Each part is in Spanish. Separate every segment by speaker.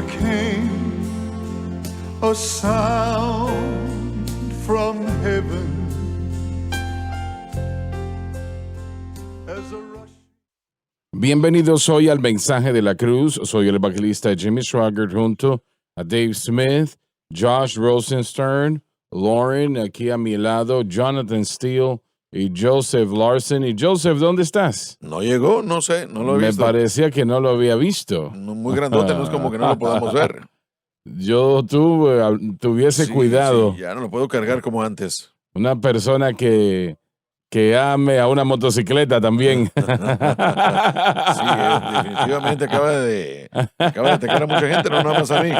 Speaker 1: came a sound from heaven as a rush.
Speaker 2: Bienvenidos hoy al Mensaje de la Cruz. Soy el evangelista Jimmy Swaggart junto a Dave Smith, Josh Rosenstern, Lauren, aquí a mi lado, Jonathan Steele y Joseph Larson. Y Joseph, ¿dónde estás?
Speaker 3: No llegó, no sé, no lo he
Speaker 2: Me
Speaker 3: visto.
Speaker 2: parecía que no lo había visto.
Speaker 3: No, muy grandote, no es como que no lo podamos ver.
Speaker 2: Yo tuviese
Speaker 3: Sí,
Speaker 2: cuidado.
Speaker 3: sí, ya no lo puedo cargar como antes.
Speaker 2: Una persona que ame a una motocicleta también.
Speaker 3: Sí, definitivamente acaba de atacar a mucha gente, no nada más a mí.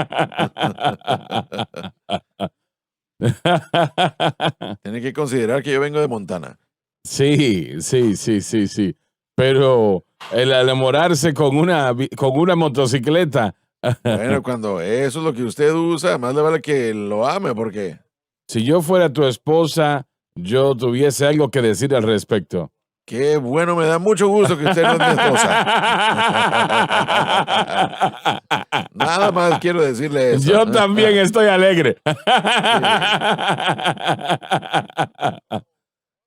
Speaker 3: Tiene que considerar que yo vengo de Montana.
Speaker 2: Sí. Pero el enamorarse con una motocicleta.
Speaker 3: Bueno, cuando eso es lo que usted usa, más le vale que lo ame, porque
Speaker 2: Si yo fuera tu esposa, yo tuviese algo que decir al respecto.
Speaker 3: qué bueno, me da mucho gusto que usted no es mi esposa. Nada más quiero decirle eso.
Speaker 2: Yo también estoy alegre.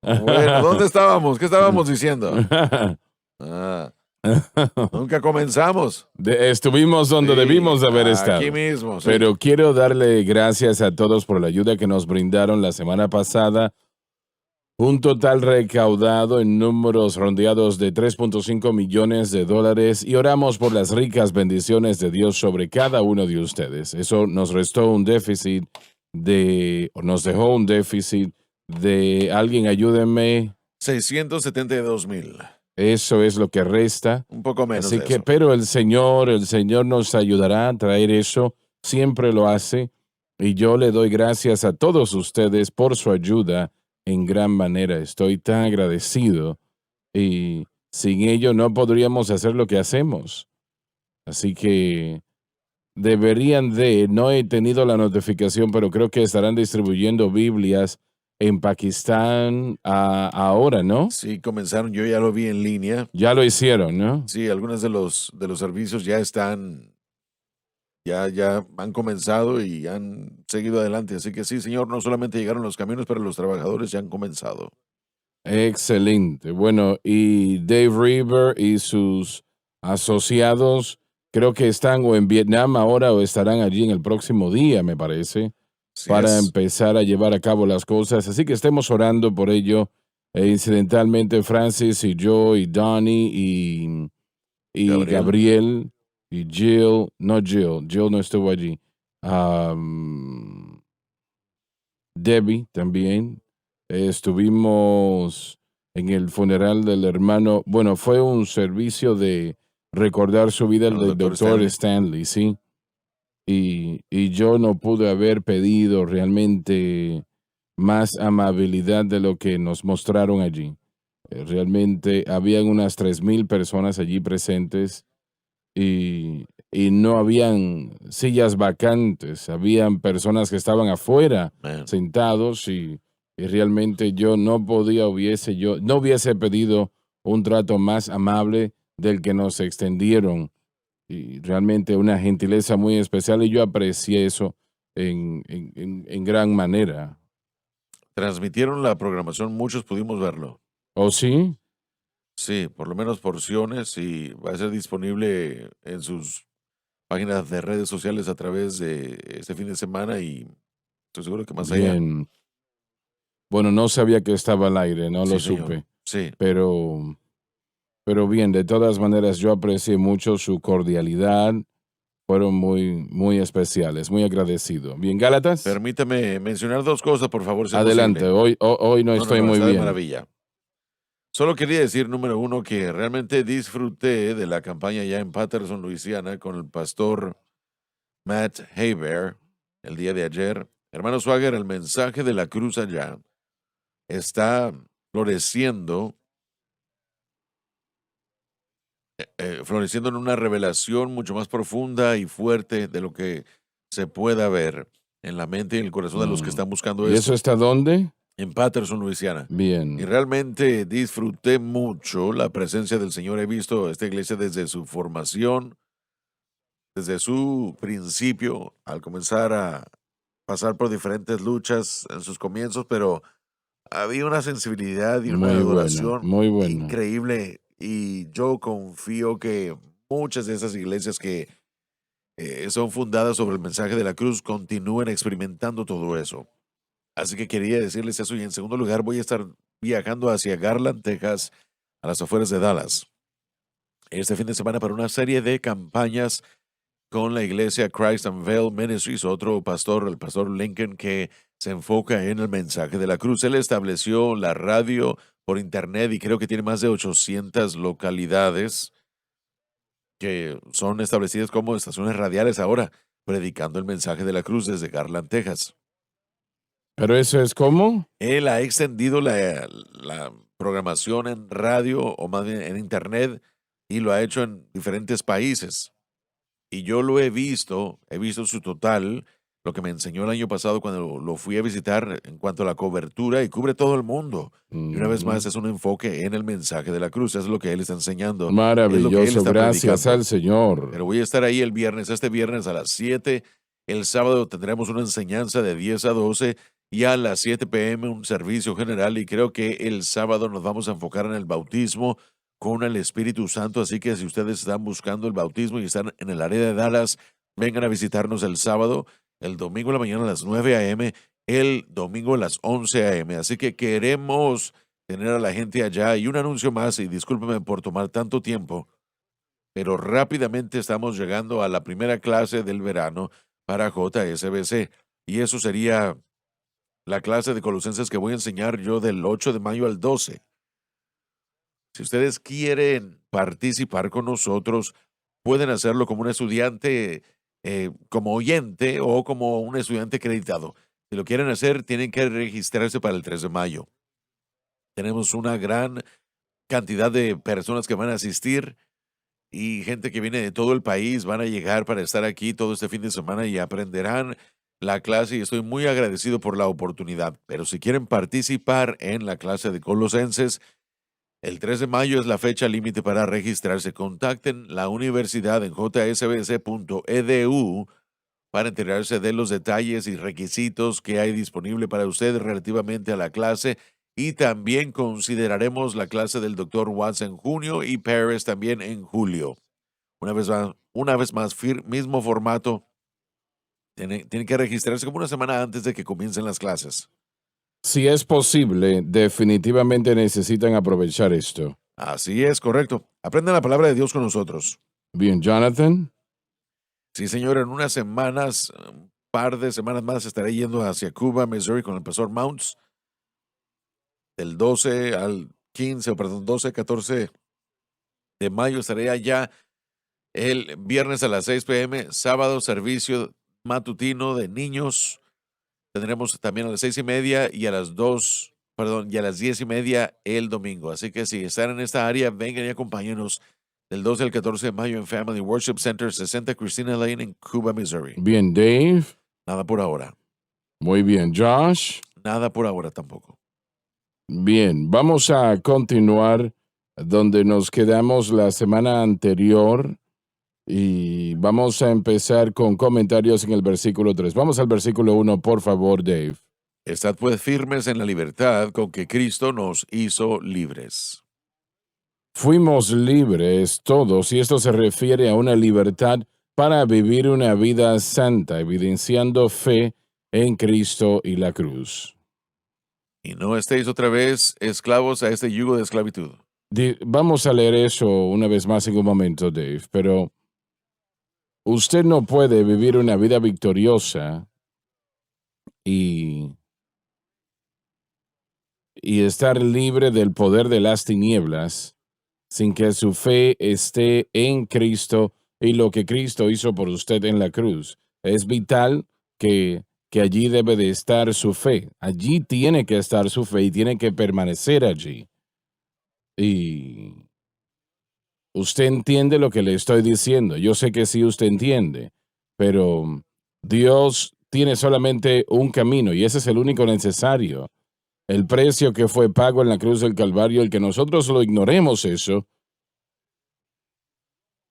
Speaker 3: Bueno, ¿dónde estábamos? ¿Qué estábamos diciendo? Nunca comenzamos.
Speaker 2: Estuvimos donde
Speaker 3: Sí,
Speaker 2: debimos de haber estado.
Speaker 3: Aquí mismo, sí.
Speaker 2: Pero quiero darle gracias a todos por la ayuda que nos brindaron la semana pasada. Un total recaudado en números rondeados de $3.5 millones y oramos por las ricas bendiciones de Dios sobre cada uno de ustedes. Eso nos dejó un déficit de, alguien ayúdenme.
Speaker 3: 672,000.
Speaker 2: Eso es lo que resta.
Speaker 3: Un poco menos
Speaker 2: Así
Speaker 3: de
Speaker 2: que,
Speaker 3: eso.
Speaker 2: pero el Señor nos ayudará a traer eso. Siempre lo hace. Y yo le doy gracias a todos ustedes por su ayuda en gran manera. Estoy tan agradecido y sin ello no podríamos hacer lo que hacemos. Así que no he tenido la notificación, pero creo que estarán distribuyendo Biblias en Pakistán ahora, ¿no?
Speaker 3: Sí, comenzaron, yo ya lo vi en línea.
Speaker 2: Ya lo hicieron, ¿no?
Speaker 3: Sí, algunos de los servicios ya están, ya han comenzado y han seguido adelante. Así que sí, señor, no solamente llegaron los camiones, pero los trabajadores ya han comenzado.
Speaker 2: Excelente. Bueno, y Dave River y sus asociados creo que están o en Vietnam ahora o estarán allí en el próximo día, me parece,
Speaker 3: Así
Speaker 2: para
Speaker 3: es.
Speaker 2: empezar a llevar a cabo las cosas. Así que estemos orando por ello. Incidentalmente, Francis y yo y Donnie y Gabriel y Jill no estuvo allí. Debbie también. Estuvimos en el funeral del hermano. Bueno, fue un servicio de recordar su vida del doctor Stanley, sí. Y yo no pude haber pedido realmente más amabilidad de lo que nos mostraron allí. Realmente habían unas 3,000 personas allí presentes y no habían sillas vacantes, habían personas que estaban afuera sentados y realmente yo no hubiese pedido un trato más amable del que nos extendieron y realmente una gentileza muy especial y yo aprecié eso en gran manera.
Speaker 3: Transmitieron la programación, muchos pudimos verlo.
Speaker 2: ¿Oh, sí?
Speaker 3: Sí, por lo menos porciones y va a ser disponible en sus páginas de redes sociales a través de este fin de semana y estoy seguro que más allá.
Speaker 2: Bien. Bueno, no sabía que estaba al aire, no lo
Speaker 3: Sí, señor.
Speaker 2: supe.
Speaker 3: Sí.
Speaker 2: Pero bien, de todas maneras, yo aprecié mucho su cordialidad. Fueron muy, muy especiales, muy agradecido. Bien, Gálatas.
Speaker 3: Permítame mencionar dos cosas, por favor, si es
Speaker 2: Adelante,
Speaker 3: posible.
Speaker 2: hoy no estoy muy
Speaker 3: está de
Speaker 2: bien.
Speaker 3: maravilla. Solo quería decir, número uno, que realmente disfruté de la campaña ya en Patterson, Luisiana, con el pastor Matt Haber el día de ayer. Hermano Swagger, el mensaje de la cruz allá está floreciendo en una revelación mucho más profunda y fuerte de lo que se pueda ver en la mente y en el corazón de los que están buscando
Speaker 2: ¿Y
Speaker 3: esto.
Speaker 2: eso está dónde?
Speaker 3: En Patterson, Luisiana.
Speaker 2: Bien.
Speaker 3: Y realmente disfruté mucho la presencia del Señor. He visto esta iglesia desde su formación desde su principio, al comenzar a pasar por diferentes luchas en sus comienzos, pero había una sensibilidad y una
Speaker 2: Muy bueno,
Speaker 3: adoración
Speaker 2: muy bueno.
Speaker 3: increíble. Y yo confío que muchas de esas iglesias que son fundadas sobre el mensaje de la cruz continúen experimentando todo eso. Así que quería decirles eso. Y en segundo lugar, voy a estar viajando hacia Garland, Texas, a las afueras de Dallas, este fin de semana para una serie de campañas con la iglesia Christ Unveiled Ministries, otro pastor, el pastor Lincoln, que se enfoca en el mensaje de la cruz. Él estableció la radio por internet y creo que tiene más de 800 localidades que son establecidas como estaciones radiales ahora, predicando el mensaje de la cruz desde Garland, Texas.
Speaker 2: Pero eso es como,
Speaker 3: Él ha extendido la programación en radio o más bien en internet y lo ha hecho en diferentes países. Y yo lo he visto su total, lo que me enseñó el año pasado cuando lo fui a visitar en cuanto a la cobertura y cubre todo el mundo. Y una vez más
Speaker 2: ujú,
Speaker 3: es un enfoque en el mensaje de la cruz, es lo que él está enseñando, es lo que él
Speaker 2: maravilloso,
Speaker 3: está
Speaker 2: gracias
Speaker 3: predicando.
Speaker 2: al Señor.
Speaker 3: Pero voy a estar ahí el viernes, este viernes a las 7. El sábado tendremos una enseñanza de 10 a 12 y a las 7 p.m. un servicio general. Y creo que el sábado nos vamos a enfocar en el bautismo con el Espíritu Santo. Así que si ustedes están buscando el bautismo y están en el área de Dallas, vengan a visitarnos el sábado, el domingo en la mañana a las 9 a.m., el domingo a las 11 a.m. Así que queremos tener a la gente allá. Y un anuncio más, y discúlpeme por tomar tanto tiempo, pero rápidamente estamos llegando a la primera clase del verano para JSBC. Y eso sería la clase de Colosenses que voy a enseñar yo del 8 de mayo al 12. Si ustedes quieren participar con nosotros, pueden hacerlo como un estudiante, como oyente o como un estudiante acreditado. Si lo quieren hacer, tienen que registrarse para el 3 de mayo. Tenemos una gran cantidad de personas que van a asistir y gente que viene de todo el país van a llegar para estar aquí todo este fin de semana y aprenderán la clase y estoy muy agradecido por la oportunidad. Pero si quieren participar en la clase de Colosenses, el 3 de mayo es la fecha límite para registrarse. Contacten la universidad en jsbc.edu para enterarse de los detalles y requisitos que hay disponible para usted relativamente a la clase. Y también consideraremos la clase del Dr. Watts en junio y Paris también en julio. Una vez más, mismo formato. Tienen que registrarse como una semana antes de que comiencen las clases.
Speaker 2: Si es posible, definitivamente necesitan aprovechar esto.
Speaker 3: Así es, correcto. Aprendan la palabra de Dios con nosotros.
Speaker 2: Bien, Jonathan.
Speaker 3: Sí, señor, en unas semanas, un par de semanas más, estaré yendo hacia Cuba, Missouri, con el profesor Mounts. Del 12 al 15, o perdón, 12, 14 de mayo estaré allá. El viernes a las 6 p.m., sábado, servicio matutino de niños. Tendremos también a las 6:30 y a las 2, perdón, y a las 10:30 el domingo. Así que si están en esta área, vengan y acompáñenos del 12 al 14 de mayo en Family Worship Center, 60 Christina Lane en Cuba, Missouri.
Speaker 2: Bien, Dave.
Speaker 3: Nada por ahora.
Speaker 2: Muy bien, Josh.
Speaker 3: Nada por ahora tampoco.
Speaker 2: Bien, vamos a continuar donde nos quedamos la semana anterior y vamos a empezar con comentarios en el versículo 3. Vamos al versículo 1, por favor, Dave.
Speaker 3: Estad pues firmes en la libertad con que Cristo nos hizo libres.
Speaker 2: Fuimos libres todos y esto se refiere a una libertad para vivir una vida santa, evidenciando fe en Cristo y la cruz.
Speaker 3: Y no estéis otra vez esclavos a este yugo de esclavitud.
Speaker 2: Vamos a leer eso una vez más en un momento, Dave, pero usted no puede vivir una vida victoriosa y estar libre del poder de las tinieblas sin que su fe esté en Cristo y lo que Cristo hizo por usted en la cruz. Es vital que allí debe de estar su fe. Allí tiene que estar su fe y tiene que permanecer allí. Y usted entiende lo que le estoy diciendo. Yo sé que sí usted entiende, pero Dios tiene solamente un camino y ese es el único necesario. El precio que fue pago en la cruz del Calvario, el que nosotros lo ignoremos eso,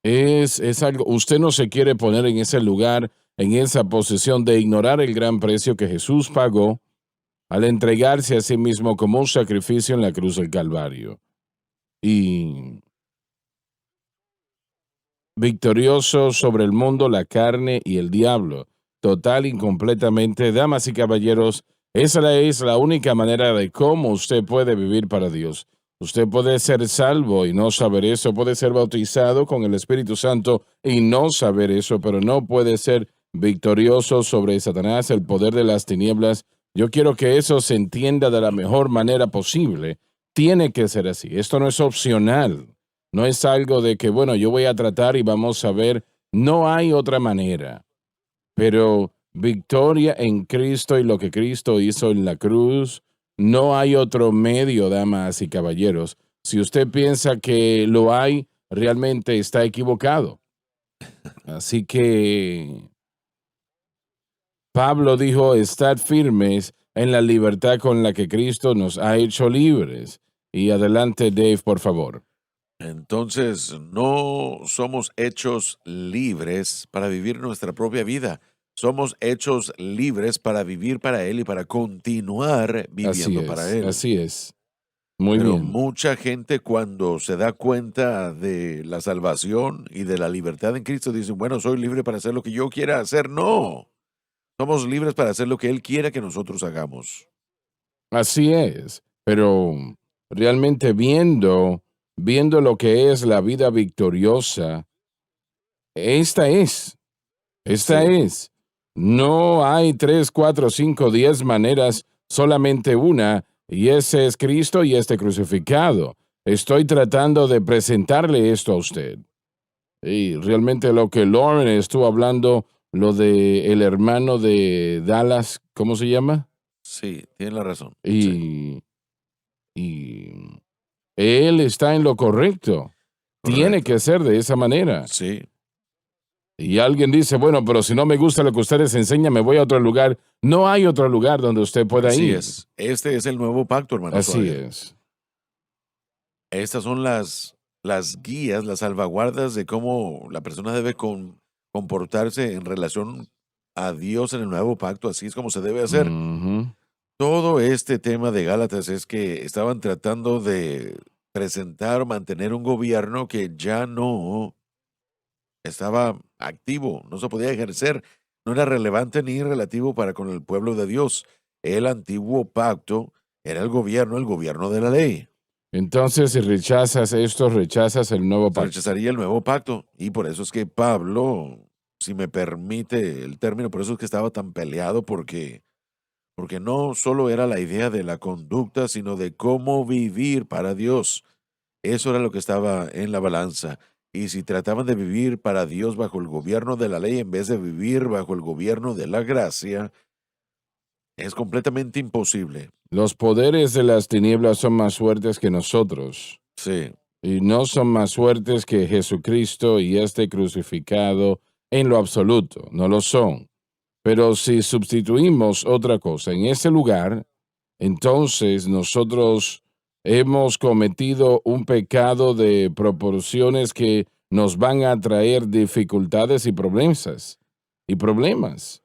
Speaker 2: Es algo, usted no se quiere poner en ese lugar, en esa posición de ignorar el gran precio que Jesús pagó al entregarse a sí mismo como un sacrificio en la cruz del Calvario. Y victorioso sobre el mundo, la carne y el diablo, total y completamente, damas y caballeros, esa es la única manera de cómo usted puede vivir para Dios. Usted puede ser salvo y no saber eso, puede ser bautizado con el Espíritu Santo y no saber eso, pero no puede ser victorioso sobre Satanás, el poder de las tinieblas. Yo quiero que eso se entienda de la mejor manera posible. Tiene que ser así. Esto no es opcional. No es algo de que, bueno, yo voy a tratar y vamos a ver. No hay otra manera. Pero victoria en Cristo y lo que Cristo hizo en la cruz, no hay otro medio, damas y caballeros. Si usted piensa que lo hay, realmente está equivocado. Así que Pablo dijo, estad firmes en la libertad con la que Cristo nos ha hecho libres. Y adelante, Dave, por favor.
Speaker 3: Entonces, no somos hechos libres para vivir nuestra propia vida. Somos hechos libres para vivir para Él y para continuar viviendo para Él.
Speaker 2: Así es. Muy
Speaker 3: Pero
Speaker 2: bien.
Speaker 3: mucha gente cuando se da cuenta de la salvación y de la libertad en Cristo dice, bueno, soy libre para hacer lo que yo quiera hacer. No, somos libres para hacer lo que Él quiera que nosotros hagamos.
Speaker 2: Así es. Pero realmente viendo lo que es la vida victoriosa, esta es. Esta
Speaker 3: Sí,
Speaker 2: es. No hay 3, 4, 5, 10 maneras, solamente una, y ese es Cristo y este crucificado. Estoy tratando de presentarle esto a usted. Y realmente lo que Lauren estuvo hablando, lo de el hermano de Dallas, ¿cómo se llama?
Speaker 3: sí, tiene la razón. Sí,
Speaker 2: Y, y él está en lo correcto. Tiene
Speaker 3: correcto.
Speaker 2: que ser de esa manera.
Speaker 3: Sí,
Speaker 2: Y alguien dice, bueno, pero si no me gusta lo que ustedes enseñan, me voy a otro lugar. No hay otro lugar donde usted pueda
Speaker 3: así
Speaker 2: ir.
Speaker 3: es. Este es el nuevo pacto, hermano
Speaker 2: Así
Speaker 3: Sawyer.
Speaker 2: es.
Speaker 3: Estas son las guías, las salvaguardas de cómo la persona debe comportarse en relación a Dios en el nuevo pacto. Así es como se debe hacer.
Speaker 2: Ujú.
Speaker 3: Todo este tema de Gálatas es que estaban tratando de presentar o mantener un gobierno que ya no estaba activo, no se podía ejercer, no era relevante ni relativo para con el pueblo de Dios. El antiguo pacto era el gobierno de la ley.
Speaker 2: Entonces, si rechazas esto, rechazas el nuevo
Speaker 3: Se
Speaker 2: pacto.
Speaker 3: rechazaría el nuevo pacto. Y por eso es que Pablo, si me permite el término, por eso es que estaba tan peleado, porque no solo era la idea de la conducta, sino de cómo vivir para Dios. Eso era lo que estaba en la balanza. Y si trataban de vivir para Dios bajo el gobierno de la ley en vez de vivir bajo el gobierno de la gracia, es completamente imposible.
Speaker 2: Los poderes de las tinieblas son más fuertes que nosotros.
Speaker 3: Sí,
Speaker 2: Y no son más fuertes que Jesucristo y este crucificado en lo absoluto. No lo son. Pero si sustituimos otra cosa en ese lugar, entonces nosotros hemos cometido un pecado de proporciones que nos van a traer dificultades y problemas. Y problemas.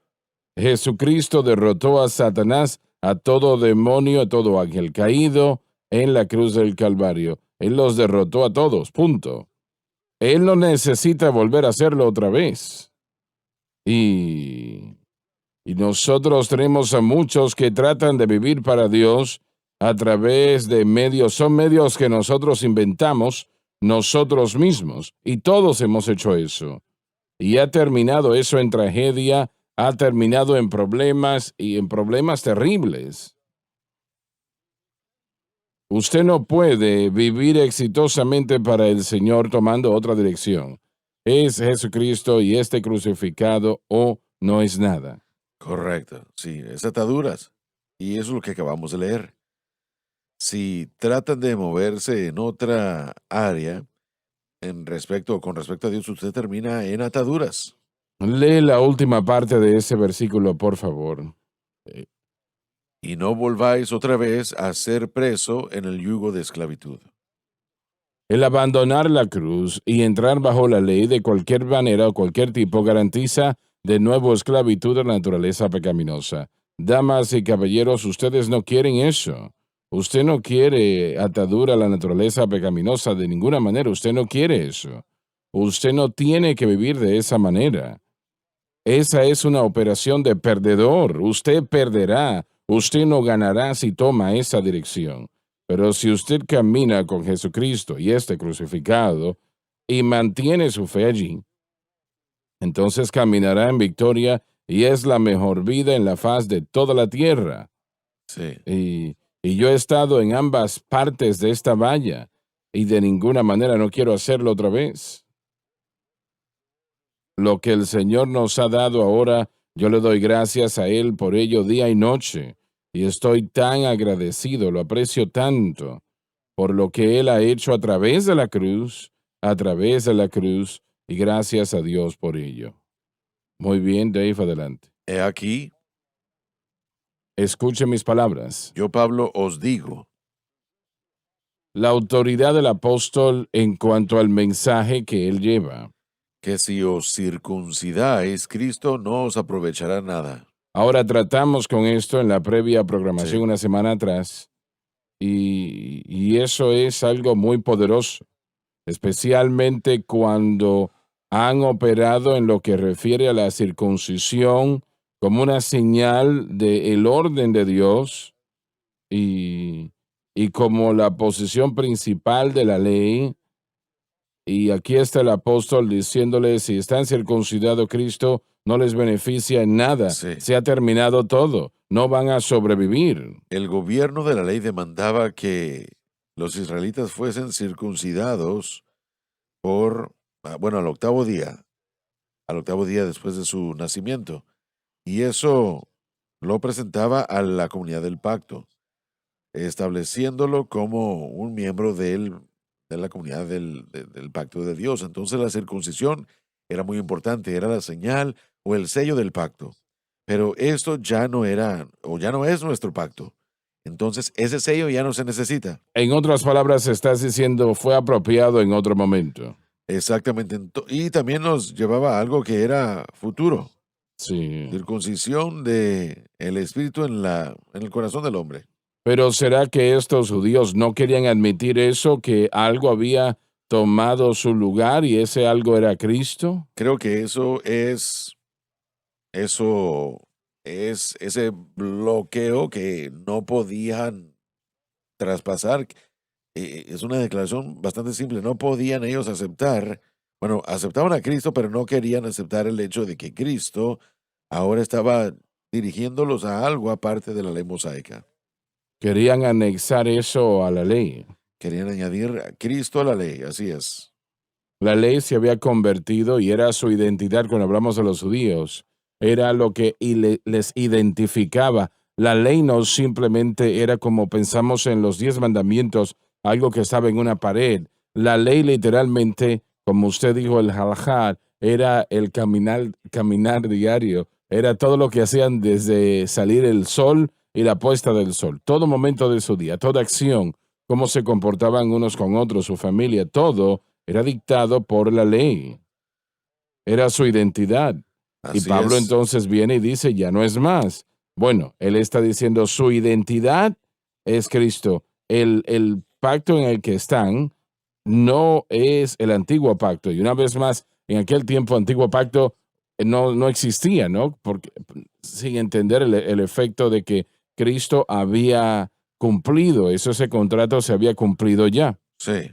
Speaker 2: Jesucristo derrotó a Satanás, a todo demonio, a todo ángel caído en la cruz del Calvario. Él los derrotó a todos, punto. Él no necesita volver a hacerlo otra vez. Y y nosotros tenemos a muchos que tratan de vivir para Dios a través de medios, son medios que nosotros inventamos nosotros mismos. Y todos hemos hecho eso. Y ha terminado eso en tragedia, ha terminado en problemas y en problemas terribles. Usted no puede vivir exitosamente para el Señor tomando otra dirección. Es Jesucristo y este crucificado o no es nada.
Speaker 3: correcto. Sí, es ataduras. Y eso es lo que acabamos de leer. Si tratan de moverse en otra área, con respecto a Dios, usted termina en ataduras.
Speaker 2: Lee la última parte de ese versículo, por favor.
Speaker 3: Y no volváis otra vez a ser preso en el yugo de esclavitud.
Speaker 2: El abandonar la cruz y entrar bajo la ley de cualquier manera o cualquier tipo garantiza de nuevo esclavitud a la naturaleza pecaminosa. Damas y caballeros, ustedes no quieren eso. Usted no quiere atadura a la naturaleza pecaminosa de ninguna manera. Usted no quiere eso. Usted no tiene que vivir de esa manera. Esa es una operación de perdedor. Usted perderá. Usted no ganará si toma esa dirección. Pero si usted camina con Jesucristo y este crucificado y mantiene su fe allí, entonces caminará en victoria y es la mejor vida en la faz de toda la tierra.
Speaker 3: Sí.
Speaker 2: Y yo he estado en ambas partes de esta valla y de ninguna manera no quiero hacerlo otra vez. Lo que el Señor nos ha dado ahora, yo le doy gracias a Él por ello día y noche. Y estoy tan agradecido, lo aprecio tanto por lo que Él ha hecho a través de la cruz, y gracias a Dios por ello. Muy bien, Dave, adelante.
Speaker 3: He aquí,
Speaker 2: Escuche mis palabras.
Speaker 3: yo Pablo os digo,
Speaker 2: La autoridad del apóstol en cuanto al mensaje que él lleva.
Speaker 3: que si os circuncidáis, Cristo no os aprovechará nada.
Speaker 2: Ahora tratamos con esto en la previa programación
Speaker 3: Sí.
Speaker 2: una semana atrás y eso es algo muy poderoso, especialmente cuando han operado en lo que refiere a la circuncisión como una señal del orden de Dios y, y como la posición principal de la ley. Y aquí está el apóstol diciéndole, si están circuncidados, Cristo no les beneficia en nada.
Speaker 3: Sí.
Speaker 2: Se ha terminado todo. No van a sobrevivir.
Speaker 3: El gobierno de la ley demandaba que los israelitas fuesen circuncidados al octavo día después de su nacimiento. Y eso lo presentaba a la comunidad del pacto, estableciéndolo como un miembro de la comunidad del pacto de Dios. Entonces la circuncisión era muy importante, era la señal o el sello del pacto. Pero esto ya no era o ya no es nuestro pacto. Entonces ese sello ya no se necesita.
Speaker 2: En otras palabras, estás diciendo, fue apropiado en otro momento.
Speaker 3: Exactamente. Y también nos llevaba a algo que era futuro.
Speaker 2: Sí.
Speaker 3: Circuncisión de el espíritu en el corazón del hombre.
Speaker 2: Pero ¿será que estos judíos no querían admitir eso, que algo había tomado su lugar y ese algo era Cristo?
Speaker 3: Creo que eso es ese bloqueo que no podían traspasar. Es una declaración bastante simple. No podían ellos aceptaban a Cristo, pero no querían aceptar el hecho de que Cristo ahora estaba dirigiéndolos a algo aparte de la ley mosaica.
Speaker 2: Querían anexar eso a la ley.
Speaker 3: Querían añadir a Cristo a la ley, así es.
Speaker 2: La ley se había convertido y era su identidad cuando hablamos de los judíos. Era lo que les identificaba. La ley no simplemente era como pensamos en los 10 mandamientos, algo que estaba en una pared. La ley literalmente, como usted dijo, el halajá, era el caminar diario. Era todo lo que hacían desde salir el sol y la puesta del sol. Todo momento de su día, toda acción, cómo se comportaban unos con otros, su familia, todo era dictado por la ley. Era su identidad. Y
Speaker 3: Así
Speaker 2: Pablo
Speaker 3: es.
Speaker 2: entonces viene y dice, ya no es más. Bueno, él está diciendo, su identidad es Cristo. El pacto en el que están no es el antiguo pacto. Y una vez más, en aquel tiempo, antiguo pacto no existía, ¿no? Porque, sin entender el efecto de que Cristo había cumplido, ese contrato se había cumplido ya.
Speaker 3: Sí.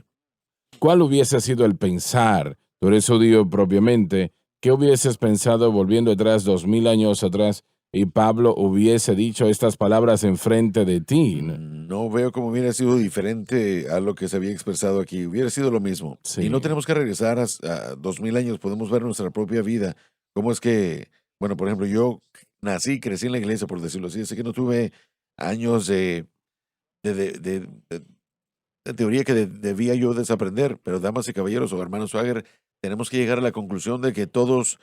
Speaker 2: ¿Cuál hubiese sido el pensar? Tú eres judío propiamente. ¿Qué hubieses pensado volviendo atrás 2000 años atrás y Pablo hubiese dicho estas palabras enfrente de ti?
Speaker 3: No veo cómo hubiera sido diferente a lo que se había expresado aquí. Hubiera sido lo mismo.
Speaker 2: Sí.
Speaker 3: Y no tenemos que regresar a 2000 años. Podemos ver nuestra propia vida. Cómo es que, bueno, por ejemplo, yo crecí en la iglesia, por decirlo así. Así que no tuve años de teoría que debía yo desaprender. Pero, damas y caballeros o hermanos Swagger, tenemos que llegar a la conclusión de que todos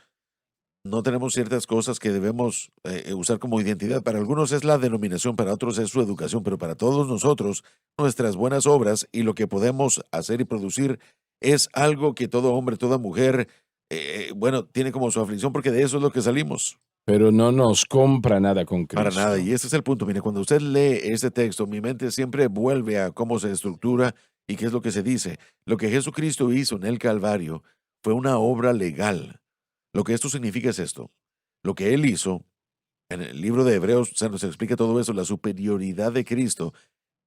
Speaker 3: no tenemos ciertas cosas que debemos usar como identidad. Para algunos es la denominación, para otros es su educación, pero para todos nosotros, nuestras buenas obras y lo que podemos hacer y producir es algo que todo hombre, toda mujer, bueno, tiene como su aflicción, porque de eso es lo que salimos.
Speaker 2: Pero no nos compra nada con
Speaker 3: Para nada,
Speaker 2: Cristo.
Speaker 3: y ese es el punto. Mire, cuando usted lee este texto, mi mente siempre vuelve a cómo se estructura y qué es lo que se dice. Lo que Jesucristo hizo en el Calvario fue una obra legal. Lo que esto significa es esto. Lo que él hizo, en el libro de Hebreos se nos explica todo eso, la superioridad de Cristo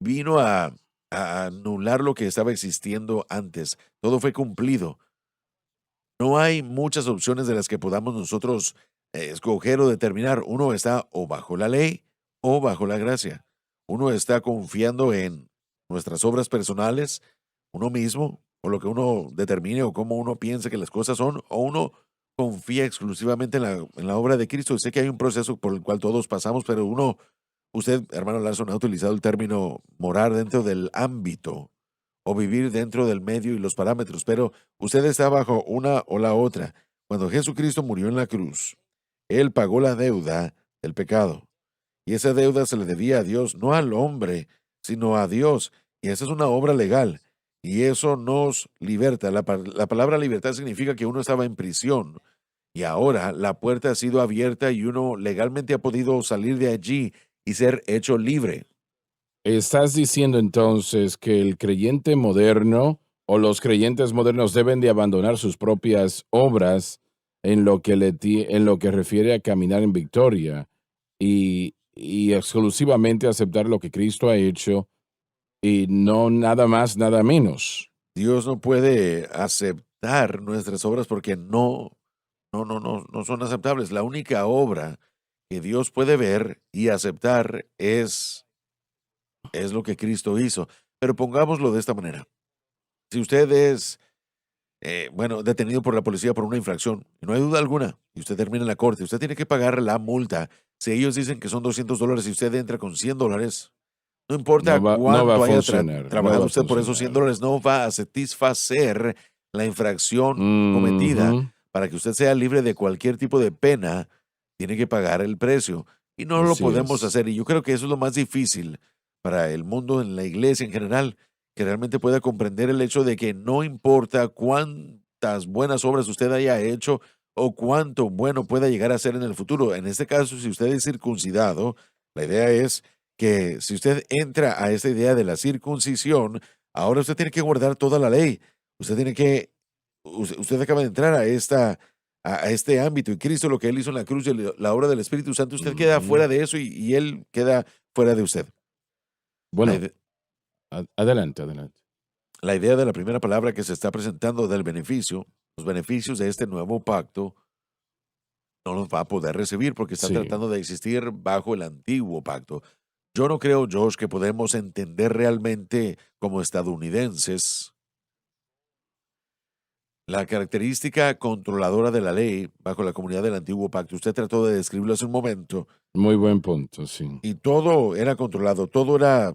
Speaker 3: vino a anular lo que estaba existiendo antes. Todo fue cumplido. No hay muchas opciones de las que podamos nosotros escoger o determinar. Uno está o bajo la ley o bajo la gracia. Uno está confiando en nuestras obras personales, uno mismo, o lo que uno determine o cómo uno piensa que las cosas son, o uno confía exclusivamente en la obra de Cristo. Sé que hay un proceso por el cual todos pasamos, pero usted, hermano Larson, ha utilizado el término morar dentro del ámbito o vivir dentro del medio y los parámetros, pero usted está bajo una o la otra. Cuando Jesucristo murió en la cruz, Él pagó la deuda del pecado. Y esa deuda se le debía a Dios, no al hombre, sino a Dios. Y esa es una obra legal. Y eso nos liberta. La palabra libertad significa que uno estaba en prisión. Y ahora la puerta ha sido abierta y uno legalmente ha podido salir de allí y ser hecho libre.
Speaker 2: ¿Estás diciendo entonces que el creyente moderno o los creyentes modernos deben de abandonar sus propias obras en lo que, en lo que refiere a caminar en victoria y exclusivamente aceptar lo que Cristo ha hecho y no nada más, nada menos?
Speaker 3: Dios no puede aceptar nuestras obras porque no son aceptables. La única obra que Dios puede ver y aceptar es lo que Cristo hizo. Pero pongámoslo de esta manera. Si usted es, bueno, detenido por la policía por una infracción, y no hay duda alguna, y usted termina en la corte, usted tiene que pagar la multa. Si ellos dicen que son $200 y usted entra con $100, no importa
Speaker 2: No va a
Speaker 3: cuánto haya
Speaker 2: funcionar, no
Speaker 3: trabajado
Speaker 2: va a
Speaker 3: usted por esos
Speaker 2: funcionar.
Speaker 3: $100, no va a satisfacer la infracción cometida.
Speaker 2: Ujú,
Speaker 3: Para que usted sea libre de cualquier tipo de pena, tiene que pagar el precio. Y no lo
Speaker 2: así
Speaker 3: podemos
Speaker 2: es.
Speaker 3: hacer. Y yo creo que eso es lo más difícil para el mundo, en la iglesia en general, que realmente pueda comprender el hecho de que no importa cuántas buenas obras usted haya hecho o cuánto bueno pueda llegar a ser en el futuro. En este caso, si usted es circuncidado, la idea es que si usted entra a esta idea de la circuncisión, ahora usted tiene que guardar toda la ley. Usted tiene que, usted acaba de entrar a este ámbito y Cristo lo que él hizo en la cruz y la obra del Espíritu Santo, usted queda
Speaker 2: Ujú.
Speaker 3: fuera de eso y él queda fuera de usted. La,
Speaker 2: Bueno,
Speaker 3: ide-
Speaker 2: adelante, adelante.
Speaker 3: la idea de la primera palabra que se está presentando del beneficio, los beneficios de este nuevo pacto, no los va a poder recibir porque está
Speaker 2: Sí.
Speaker 3: tratando de existir bajo el antiguo pacto. Yo no creo, Josh, que podemos entender realmente como estadounidenses la característica controladora de la ley bajo la comunidad del antiguo pacto. Usted trató de describirlo hace un momento
Speaker 2: Muy buen punto, sí.
Speaker 3: y todo era controlado, todo era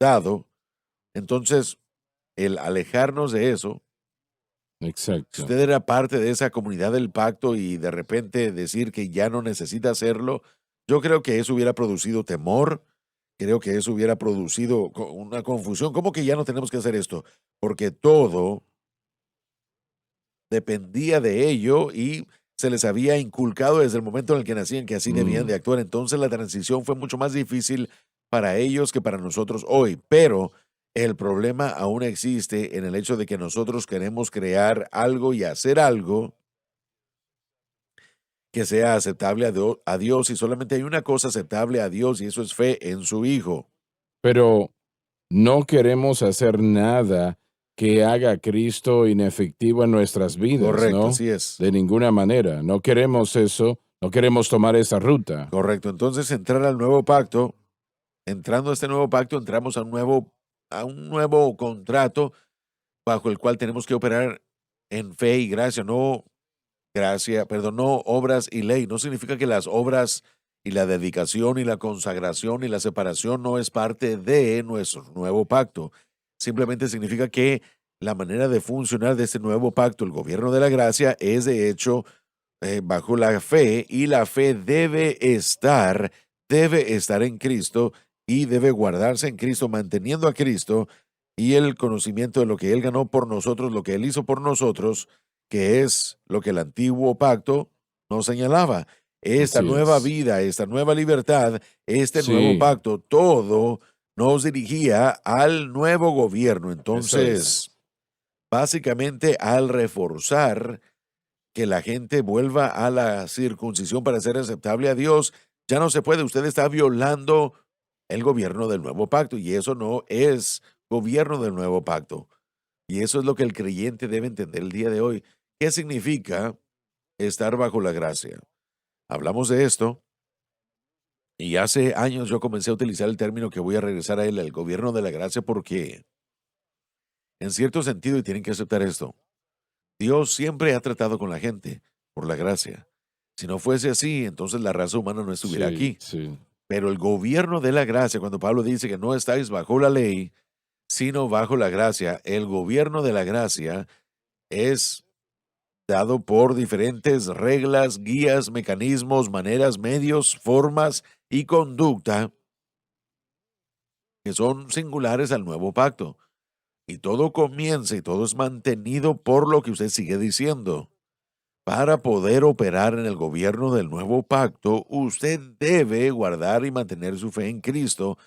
Speaker 3: dado. Entonces, el alejarnos de eso, si
Speaker 2: Exacto.
Speaker 3: usted era parte de esa comunidad del pacto y de repente decir que ya no necesita hacerlo, yo creo que eso hubiera producido temor, creo que eso hubiera producido una confusión. ¿Cómo que ya no tenemos que hacer esto? Porque todo dependía de ello y se les había inculcado desde el momento en el que nacían que así debían de
Speaker 2: Mm.
Speaker 3: actuar. Entonces la transición fue mucho más difícil para ellos que para nosotros hoy. Pero el problema aún existe en el hecho de que nosotros queremos crear algo y hacer algo que sea aceptable a Dios y solamente hay una cosa aceptable a Dios y eso es fe en su Hijo.
Speaker 2: Pero no queremos hacer nada que haga a Cristo inefectivo en nuestras vidas,
Speaker 3: Correcto,
Speaker 2: ¿no?
Speaker 3: así es.
Speaker 2: De ninguna manera. No queremos eso, no queremos tomar esa ruta.
Speaker 3: Correcto. Entonces entrar al nuevo pacto, entrando a este nuevo pacto, entramos a un nuevo contrato bajo el cual tenemos que operar en fe y gracia, no gracia, perdón, no obras y ley. No significa que las obras y la dedicación y la consagración y la separación no es parte de nuestro nuevo pacto. Simplemente significa que la manera de funcionar de este nuevo pacto, el gobierno de la gracia, es de hecho bajo la fe, y la fe debe estar en Cristo y debe guardarse en Cristo, manteniendo a Cristo y el conocimiento de lo que Él ganó por nosotros, lo que Él hizo por nosotros, que es lo que el antiguo pacto nos señalaba. Esta
Speaker 2: Así
Speaker 3: nueva
Speaker 2: es.
Speaker 3: vida, esta nueva libertad, este nuevo
Speaker 2: Sí,
Speaker 3: pacto, todo nos dirigía al nuevo gobierno.
Speaker 2: eso es.
Speaker 3: Entonces, básicamente al reforzar que la gente vuelva a la circuncisión para ser aceptable a Dios, ya no se puede. Usted está violando el gobierno del nuevo pacto y eso no es gobierno del nuevo pacto. Y eso es lo que el creyente debe entender el día de hoy. ¿Qué significa estar bajo la gracia? Hablamos de esto y hace años yo comencé a utilizar el término que voy a regresar a él, el gobierno de la gracia, porque en cierto sentido, y tienen que aceptar esto, Dios siempre ha tratado con la gente por la gracia. Si no fuese así, entonces la raza humana no estuviera
Speaker 2: Sí,
Speaker 3: aquí.
Speaker 2: sí.
Speaker 3: Pero el gobierno de la gracia, cuando Pablo dice que no estáis bajo la ley, sino bajo la gracia, el gobierno de la gracia es dado por diferentes reglas, guías, mecanismos, maneras, medios, formas y conducta que son singulares al nuevo pacto. Y todo comienza y todo es mantenido por lo que usted sigue diciendo. Para poder operar en el gobierno del nuevo pacto, usted debe guardar y mantener su fe en Cristo.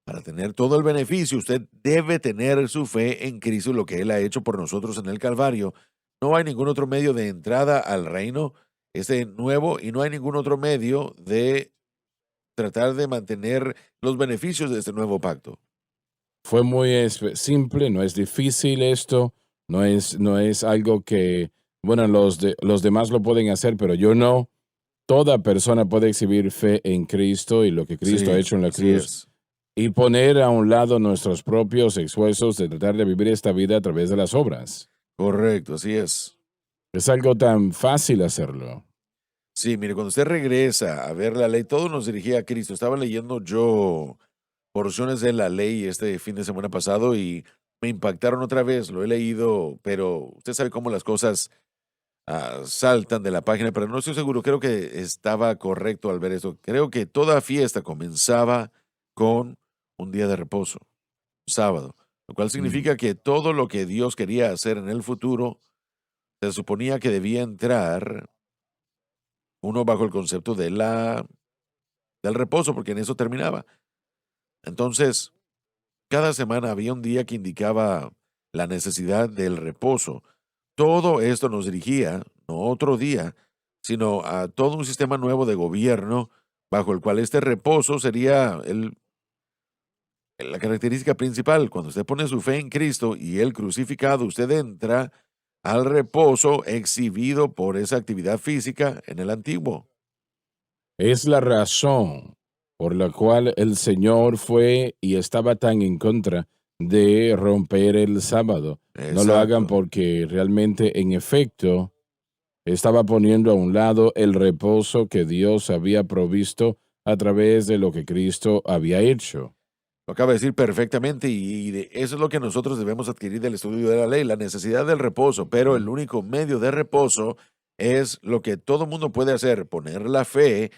Speaker 3: Para tener todo el beneficio, usted debe tener su fe en Cristo, lo que Él ha hecho por nosotros en el Calvario. No hay ningún otro medio de entrada al reino, este nuevo, y no hay ningún otro medio de tratar de mantener los beneficios de este nuevo pacto.
Speaker 2: Fue muy simple, no es difícil esto, no es algo que, bueno, los demás lo pueden hacer, pero yo no. Toda persona puede exhibir fe en Cristo y lo que Cristo ha
Speaker 3: Sí,
Speaker 2: hecho en la
Speaker 3: así
Speaker 2: cruz
Speaker 3: es.
Speaker 2: y poner a un lado nuestros propios esfuerzos de tratar de vivir esta vida a través de las obras.
Speaker 3: Correcto, así es.
Speaker 2: Es algo tan fácil hacerlo.
Speaker 3: Sí, mire, cuando usted regresa a ver la ley, todo nos dirigía a Cristo. Estaba leyendo yo porciones de la ley este fin de semana pasado y me impactaron otra vez. Lo he leído, pero usted sabe cómo las cosas saltan de la página, pero no estoy seguro. Creo que estaba correcto al ver eso. Creo que toda fiesta comenzaba con un día de reposo, un sábado, lo cual
Speaker 2: Mm.
Speaker 3: significa que todo lo que Dios quería hacer en el futuro se suponía que debía entrar uno bajo el concepto del reposo, porque en eso terminaba. Entonces, cada semana había un día que indicaba la necesidad del reposo. Todo esto nos dirigía, no a otro día, sino a todo un sistema nuevo de gobierno bajo el cual este reposo sería la característica principal. Cuando usted pone su fe en Cristo y el crucificado, usted entra al reposo exhibido por esa actividad física en el antiguo.
Speaker 2: Es la razón por la cual el Señor fue y estaba tan en contra de romper el sábado. No lo hagan
Speaker 3: Exacto.
Speaker 2: porque realmente, en efecto, estaba poniendo a un lado el reposo que Dios había provisto a través de lo que Cristo había hecho.
Speaker 3: Lo acaba de decir perfectamente y eso es lo que nosotros debemos adquirir del estudio de la ley, la necesidad del reposo, pero el
Speaker 2: Mm.
Speaker 3: único medio de reposo es lo que todo mundo puede hacer, poner la fe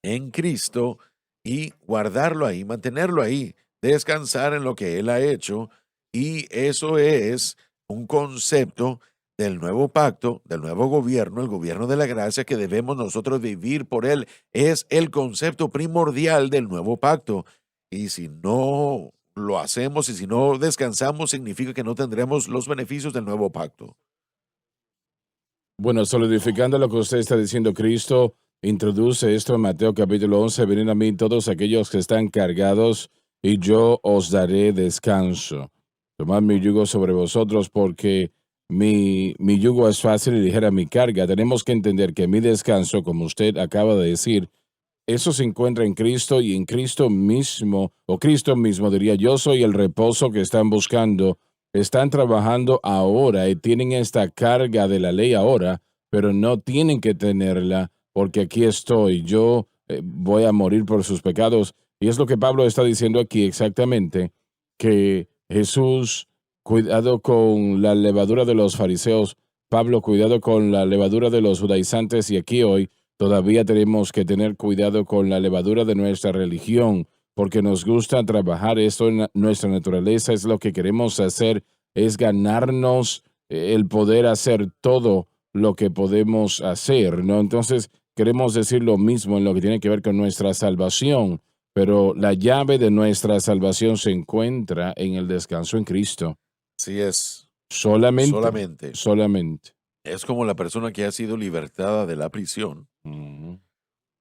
Speaker 3: en Cristo y guardarlo ahí, mantenerlo ahí, descansar en lo que Él ha hecho, y eso es un concepto del nuevo pacto, del nuevo gobierno, el gobierno de la gracia que debemos nosotros vivir por Él. Es el concepto primordial del nuevo pacto. Y si no lo hacemos y si no descansamos, significa que no tendremos los beneficios del nuevo pacto.
Speaker 2: Bueno, solidificando lo que usted está diciendo, Cristo introduce esto en Mateo capítulo 11, venid a mí todos aquellos que están cargados y yo os daré descanso. Tomad mi yugo sobre vosotros porque mi yugo es fácil y ligera mi carga. Tenemos que entender que mi descanso, como usted acaba de decir, eso se encuentra en Cristo y en Cristo mismo, o Cristo mismo diría, yo soy el reposo que están buscando. Están trabajando ahora y tienen esta carga de la ley ahora, pero no tienen que tenerla porque aquí estoy. Yo voy a morir por sus pecados. Y es lo que Pablo está diciendo aquí exactamente, que Jesús, cuidado con la levadura de los fariseos, Pablo, cuidado con la levadura de los judaizantes, y aquí hoy todavía tenemos que tener cuidado con la levadura de nuestra religión, porque nos gusta trabajar esto en nuestra naturaleza, es lo que queremos hacer, es ganarnos el poder hacer todo lo que podemos hacer, ¿no? Entonces, queremos decir lo mismo en lo que tiene que ver con nuestra salvación, pero la llave de nuestra salvación se encuentra en el descanso en Cristo.
Speaker 3: Así es,
Speaker 2: Solamente,
Speaker 3: solamente.
Speaker 2: solamente.
Speaker 3: Es como la persona que ha sido libertada de la prisión.
Speaker 2: Ujú.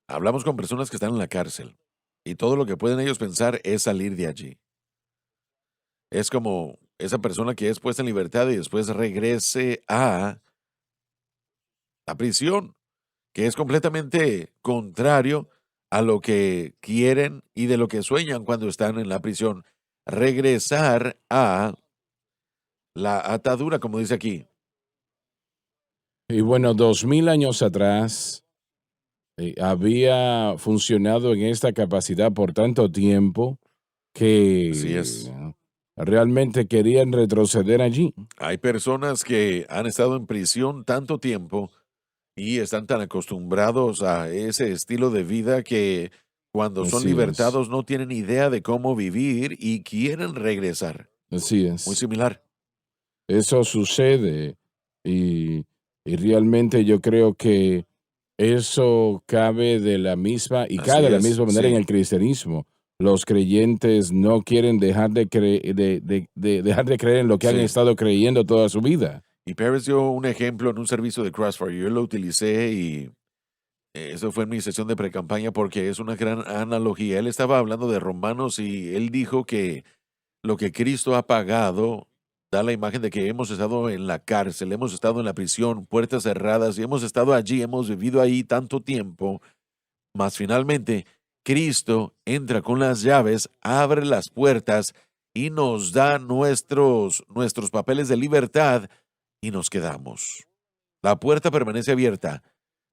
Speaker 3: Hablamos con personas que están en la cárcel y todo lo que pueden ellos pensar es salir de allí. Es como esa persona que es puesta en libertad y después regrese a la prisión, que es completamente contrario a lo que quieren y de lo que sueñan cuando están en la prisión. Regresar a la atadura, como dice aquí.
Speaker 2: Y bueno, 2000 años atrás había funcionado en esta capacidad por tanto tiempo
Speaker 3: Así
Speaker 2: que
Speaker 3: es.
Speaker 2: realmente querían retroceder allí.
Speaker 3: Hay personas que han estado en prisión tanto tiempo y están tan acostumbrados a ese estilo de vida que cuando son
Speaker 2: Así es,
Speaker 3: libertados no tienen idea de cómo vivir y quieren regresar.
Speaker 2: así
Speaker 3: Muy
Speaker 2: es.
Speaker 3: similar.
Speaker 2: Eso sucede y, y realmente yo creo que eso cabe de la misma y cae
Speaker 3: Así
Speaker 2: de la
Speaker 3: es,
Speaker 2: misma manera en
Speaker 3: sí.
Speaker 2: el cristianismo. Los creyentes no quieren dejar dejar de creer en lo que han
Speaker 3: Sí.
Speaker 2: estado creyendo toda su vida.
Speaker 3: Y Pérez dio un ejemplo en un servicio de CrossFire. Yo lo utilicé y eso fue en mi sesión de precampaña porque es una gran analogía. Él estaba hablando de Romanos y él dijo que lo que Cristo ha pagado da la imagen de que hemos estado en la cárcel, hemos estado en la prisión, puertas cerradas y hemos estado allí, hemos vivido ahí tanto tiempo, mas finalmente Cristo entra con las llaves, abre las puertas y nos da nuestros papeles de libertad y nos quedamos. La puerta permanece abierta.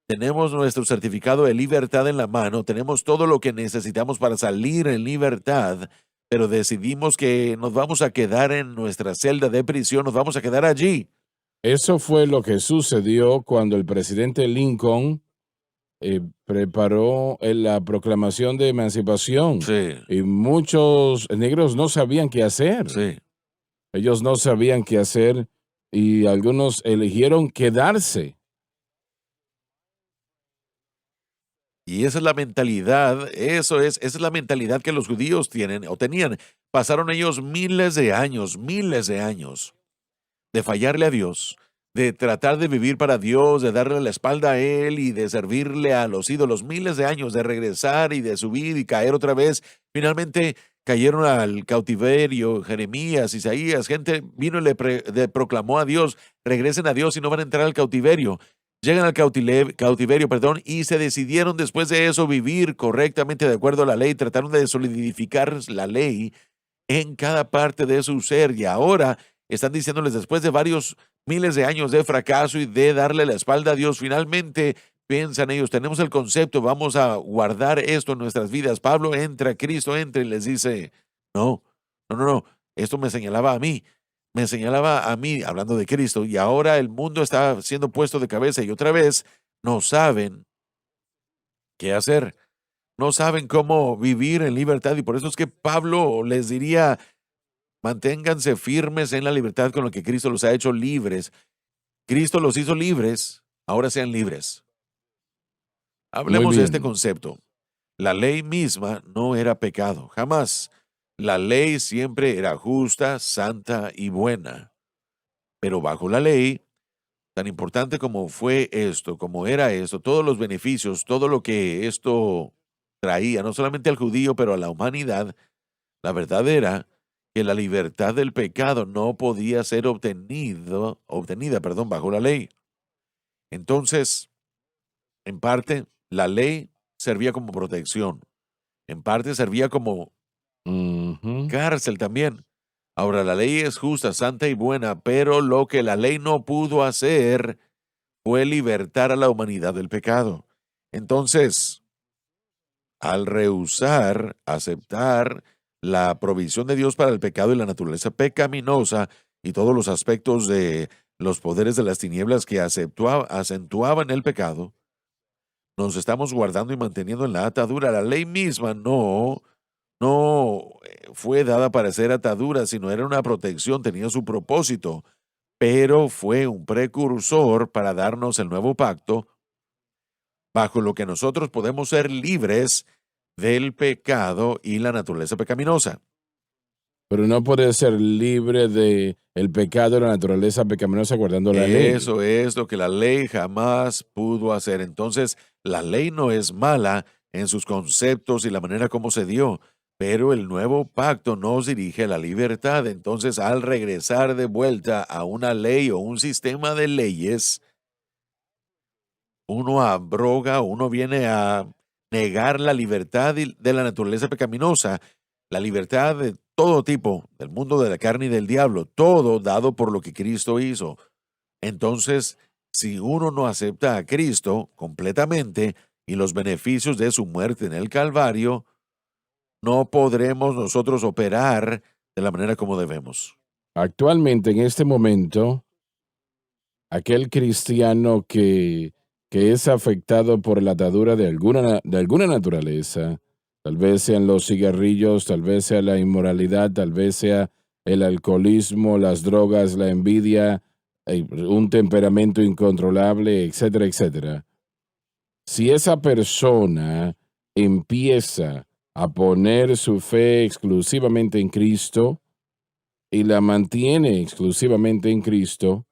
Speaker 3: Tenemos nuestro certificado de libertad en la mano, tenemos todo lo que necesitamos para salir en libertad, pero decidimos que nos vamos a quedar en nuestra celda de prisión, nos vamos a quedar allí.
Speaker 2: Eso fue lo que sucedió cuando el presidente Lincoln preparó la proclamación de emancipación
Speaker 3: Sí,
Speaker 2: y muchos negros no sabían qué hacer.
Speaker 3: sí.
Speaker 2: Ellos no sabían qué hacer y algunos eligieron quedarse.
Speaker 3: Y esa es la mentalidad, esa es la mentalidad que los judíos tienen o tenían. Pasaron ellos miles de años de fallarle a Dios, de tratar de vivir para Dios, de darle la espalda a Él y de servirle a los ídolos, miles de años de regresar y de subir y caer otra vez. Finalmente cayeron al cautiverio, Jeremías, Isaías, gente vino y le proclamó a Dios, regresen a Dios y no van a entrar al cautiverio. Llegan al cautiverio, perdón, y se decidieron después de eso vivir correctamente de acuerdo a la ley, trataron de solidificar la ley en cada parte de su ser y ahora están diciéndoles después de varios miles de años de fracaso y de darle la espalda a Dios, finalmente piensan ellos, tenemos el concepto, vamos a guardar esto en nuestras vidas. Pablo entra, Cristo entra y les dice, no, no, esto me señalaba a mí hablando de Cristo y ahora el mundo está siendo puesto de cabeza y otra vez no saben qué hacer. No saben cómo vivir en libertad y por eso es que Pablo les diría, manténganse firmes en la libertad con lo que Cristo los ha hecho libres. Cristo los hizo libres, ahora sean libres.
Speaker 2: Muy
Speaker 3: Hablemos de este
Speaker 2: bien.
Speaker 3: concepto. La ley misma no era pecado, jamás. La ley siempre era justa, santa y buena. Pero bajo la ley, tan importante como fue esto, como era esto, todos los beneficios, todo lo que esto traía, no solamente al judío, pero a la humanidad, la verdad era que la libertad del pecado no podía ser obtenida, perdón, bajo la ley. Entonces, en parte, la ley servía como protección, en parte servía como
Speaker 2: Ujú.
Speaker 3: cárcel también. Ahora, la ley es justa, santa y buena, pero lo que la ley no pudo hacer fue libertar a la humanidad del pecado. Entonces, al rehusar aceptar la provisión de Dios para el pecado y la naturaleza pecaminosa y todos los aspectos de los poderes de las tinieblas que acentuaban el pecado, nos estamos guardando y manteniendo en la atadura. La ley misma no fue dada para ser atadura, sino era una protección, tenía su propósito, pero fue un precursor para darnos el nuevo pacto, bajo lo que nosotros podemos ser libres del pecado y la naturaleza pecaminosa.
Speaker 2: Pero no puede ser libre de el pecado y la naturaleza pecaminosa guardando la ley.
Speaker 3: Eso es lo que la ley jamás pudo hacer. Entonces, la ley no es mala en sus conceptos y la manera como se dio, pero el nuevo pacto nos dirige a la libertad. Entonces, al regresar de vuelta a una ley o un sistema de leyes, uno abroga, uno viene a negar la libertad de la naturaleza pecaminosa, la libertad de todo tipo, del mundo de la carne y del diablo, todo dado por lo que Cristo hizo. Entonces, si uno no acepta a Cristo completamente y los beneficios de su muerte en el Calvario, no podremos nosotros operar de la manera como debemos.
Speaker 2: Actualmente, en este momento, aquel cristiano que es afectado por la atadura de alguna naturaleza, tal vez sean los cigarrillos, tal vez sea la inmoralidad, tal vez sea el alcoholismo, las drogas, la envidia, un temperamento incontrolable, etcétera, etcétera. Si esa persona empieza a poner su fe exclusivamente en Cristo y la mantiene exclusivamente en Cristo,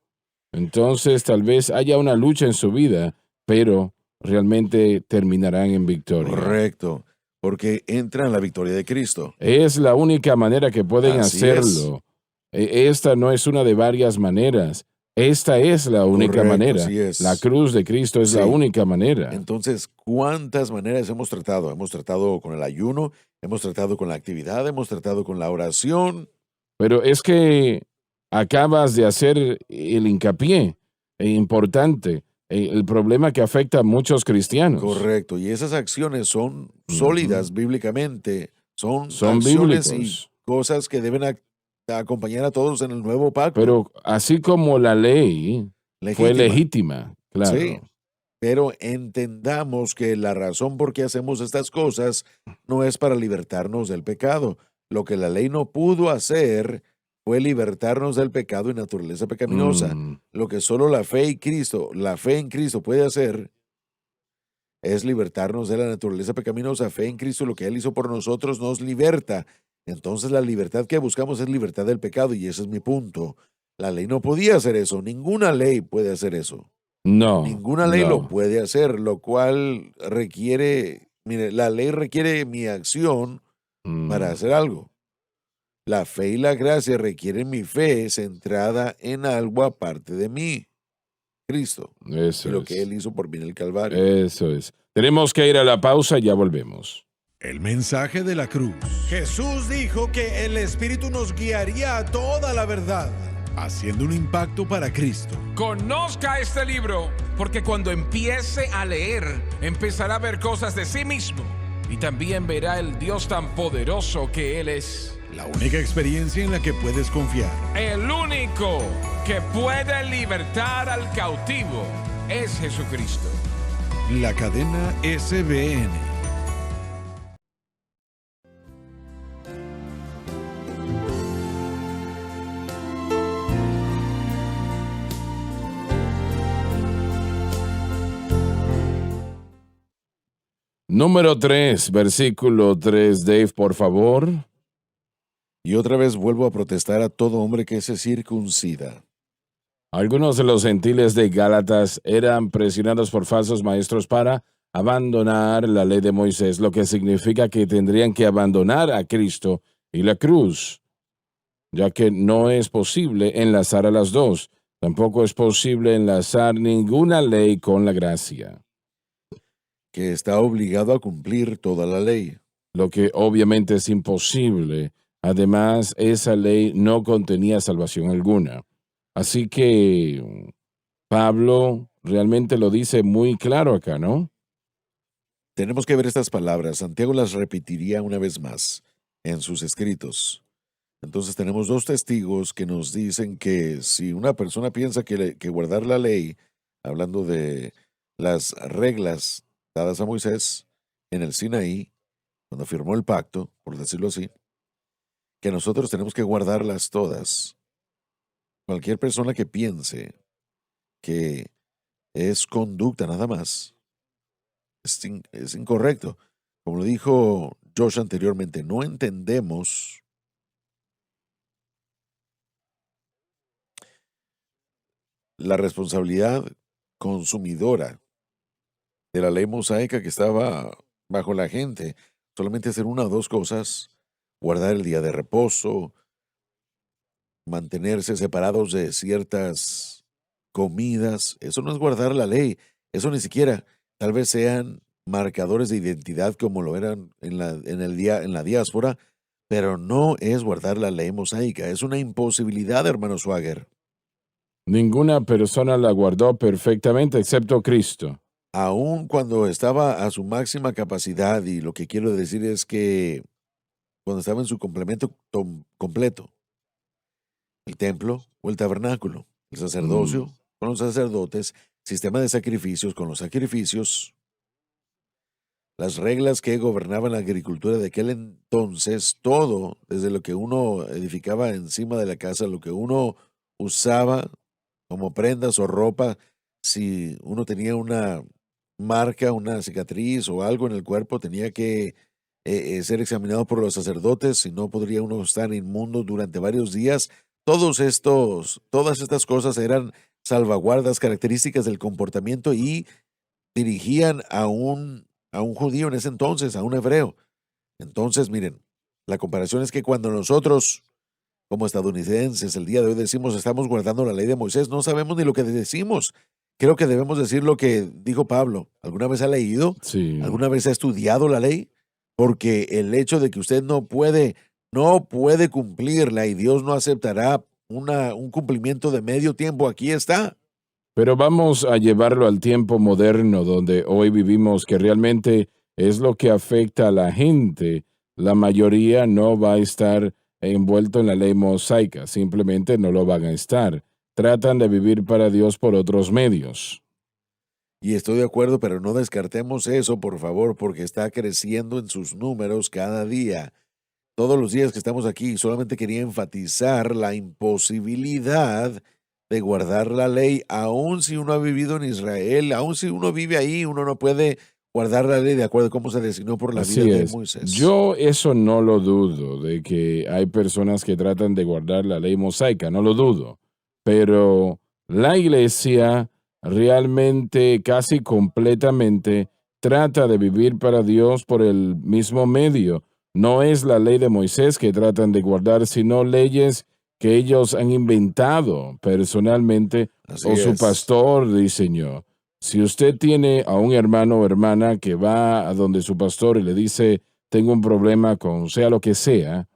Speaker 2: entonces tal vez haya una lucha en su vida, pero realmente terminarán en victoria.
Speaker 3: Correcto, porque entra en la victoria de Cristo.
Speaker 2: Es la única manera que pueden
Speaker 3: Así
Speaker 2: hacerlo. Esta no es una de varias maneras. Esta es la única
Speaker 3: Correcto,
Speaker 2: manera.
Speaker 3: así es.
Speaker 2: La cruz de Cristo es la
Speaker 3: Sí.
Speaker 2: única manera.
Speaker 3: Entonces, ¿cuántas maneras hemos tratado? Hemos tratado con el ayuno, hemos tratado con la actividad, hemos tratado con la oración.
Speaker 2: Pero es que acabas de hacer el hincapié importante, el problema que afecta a muchos cristianos.
Speaker 3: Correcto, y esas acciones son sólidas bíblicamente, son
Speaker 2: Son
Speaker 3: acciones
Speaker 2: bíblicos.
Speaker 3: y cosas que deben acompañar a todos en el nuevo pacto.
Speaker 2: Pero así como la ley fue legítima, claro.
Speaker 3: Sí, pero entendamos que la razón por qué hacemos estas cosas no es para libertarnos del pecado. Lo que la ley no pudo hacer fue libertarnos del pecado y naturaleza pecaminosa.
Speaker 2: Mm,
Speaker 3: Lo que solo la fe en Cristo puede hacer es libertarnos de la naturaleza pecaminosa. Fe en Cristo, lo que Él hizo por nosotros, nos liberta. Entonces la libertad que buscamos es libertad del pecado y ese es mi punto. La ley no podía hacer eso, ninguna ley puede hacer eso.
Speaker 2: no.
Speaker 3: Ninguna ley lo
Speaker 2: no.
Speaker 3: puede hacer, lo cual requiere, mire, la ley requiere mi acción para
Speaker 2: Mm,
Speaker 3: hacer algo. La fe y la gracia requieren mi fe centrada en algo aparte de mí, Cristo,
Speaker 2: Eso
Speaker 3: y lo
Speaker 2: es.
Speaker 3: que Él hizo por mí en el Calvario.
Speaker 2: Eso es. Tenemos que ir a la pausa y ya volvemos.
Speaker 1: El mensaje de la cruz,
Speaker 4: Jesús dijo que el Espíritu nos guiaría a toda la verdad.
Speaker 1: haciendo un impacto para Cristo.
Speaker 5: Conozca este libro, porque cuando empiece a leer, empezará a ver cosas de sí mismo y también verá el Dios tan poderoso que Él es.
Speaker 1: La única experiencia en la que puedes confiar.
Speaker 5: El único que puede libertar al cautivo es Jesucristo.
Speaker 1: La cadena SBN.
Speaker 2: Número 3, versículo 3, Dave, por favor.
Speaker 3: Y otra vez vuelvo a protestar a todo hombre que se circuncida.
Speaker 2: Algunos de los gentiles de Gálatas eran presionados por falsos maestros para abandonar la ley de Moisés, lo que significa que tendrían que abandonar a Cristo y la cruz, ya que no es posible enlazar a las dos. Tampoco es posible enlazar ninguna ley con la gracia,
Speaker 3: Que está obligado a cumplir toda la ley.
Speaker 2: lo que obviamente es imposible. Además, esa ley no contenía salvación alguna. Así que Pablo realmente lo dice muy claro acá, ¿no?
Speaker 3: Tenemos que ver estas palabras. Santiago las repetiría una vez más en sus escritos. Entonces tenemos dos testigos que nos dicen que si una persona piensa que guardar la ley, hablando de las reglas dadas a Moisés en el Sinaí, cuando firmó el pacto, por decirlo así, que nosotros tenemos que guardarlas todas. Cualquier persona que piense que es conducta nada más, es incorrecto. Como lo dijo Josh anteriormente, no entendemos la responsabilidad consumidora de la ley mosaica que estaba bajo la gente. Solamente hacer una o dos cosas, guardar el día de reposo, mantenerse separados de ciertas comidas. Eso no es guardar la ley. Eso ni siquiera, tal vez sean marcadores de identidad como lo eran en la diáspora, pero no es guardar la ley mosaica. Es una imposibilidad, hermano Swagger.
Speaker 2: Ninguna persona la guardó perfectamente excepto Cristo.
Speaker 3: Aun cuando estaba a su máxima capacidad, y lo que quiero decir es que cuando estaba en su complemento completo, el templo o el tabernáculo, el sacerdocio con los sacerdotes, sistema de sacrificios con los sacrificios, las reglas que gobernaban la agricultura de aquel entonces, todo, desde lo que uno edificaba encima de la casa, lo que uno usaba como prendas o ropa, si uno tenía una marca, una cicatriz o algo en el cuerpo, tenía que ser examinado por los sacerdotes, si no podría uno estar inmundo durante varios días. Todas estas cosas eran salvaguardas, características del comportamiento y dirigían a un judío en ese entonces, a un hebreo. Entonces, miren, la comparación es que cuando nosotros, como estadounidenses, el día de hoy decimos estamos guardando la ley de Moisés, no sabemos ni lo que decimos. Creo que debemos decir lo que dijo Pablo. ¿Alguna vez ha leído?
Speaker 2: Sí.
Speaker 3: ¿Alguna vez ha estudiado la ley? Porque el hecho de que usted no puede cumplirla y Dios no aceptará un cumplimiento de medio tiempo, aquí está.
Speaker 2: Pero vamos a llevarlo al tiempo moderno donde hoy vivimos, que realmente es lo que afecta a la gente. La mayoría no va a estar envuelto en la ley mosaica, simplemente no lo van a estar. Tratan de vivir para Dios por otros medios.
Speaker 3: Y estoy de acuerdo, pero no descartemos eso, por favor, porque está creciendo en sus números cada día. Todos los días que estamos aquí, solamente quería enfatizar la imposibilidad de guardar la ley, aun si uno ha vivido en Israel, aun si uno vive ahí, uno no puede guardar la ley de acuerdo a cómo se designó por la
Speaker 2: Así
Speaker 3: vida de
Speaker 2: es.
Speaker 3: Moisés.
Speaker 2: Yo eso no lo dudo, de que hay personas que tratan de guardar la ley mosaica, no lo dudo. Pero la iglesia realmente, casi completamente, trata de vivir para Dios por el mismo medio. No es la ley de Moisés que tratan de guardar, sino leyes que ellos han inventado personalmente
Speaker 3: Así
Speaker 2: o su
Speaker 3: es.
Speaker 2: pastor diseñó. Si usted tiene a un hermano o hermana que va a donde su pastor y le dice, tengo un problema con sea lo que sea,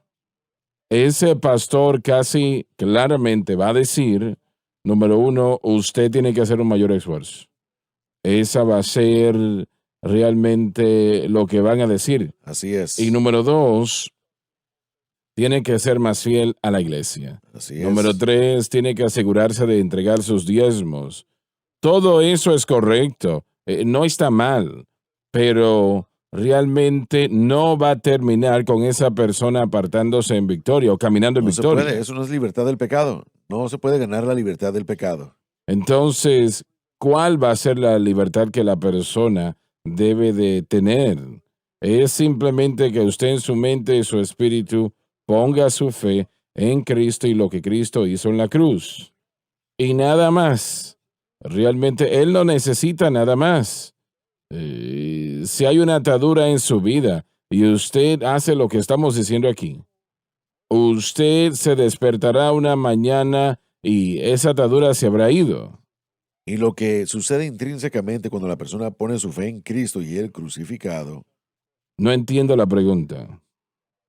Speaker 2: ese pastor casi claramente va a decir, número uno, usted tiene que hacer un mayor esfuerzo. Esa va a ser realmente lo que van a decir.
Speaker 3: Así es.
Speaker 2: Y número dos, tiene que ser más fiel a la iglesia.
Speaker 3: Así
Speaker 2: Número
Speaker 3: es.
Speaker 2: 3, tiene que asegurarse de entregar sus diezmos. Todo eso es correcto, no está mal, pero realmente no va a terminar con esa persona apartándose en victoria o caminando en
Speaker 3: No se
Speaker 2: victoria.
Speaker 3: puede, eso no es libertad del pecado. No se puede ganar la libertad del pecado.
Speaker 2: Entonces, ¿cuál va a ser la libertad que la persona debe de tener? Es simplemente que usted en su mente y su espíritu ponga su fe en Cristo y lo que Cristo hizo en la cruz. Y nada más. Realmente Él no necesita nada más. Si hay una atadura en su vida y usted hace lo que estamos diciendo aquí, usted se despertará una mañana y esa atadura se habrá ido.
Speaker 3: Y lo que sucede intrínsecamente cuando la persona pone su fe en Cristo y el crucificado,
Speaker 2: No entiendo la pregunta.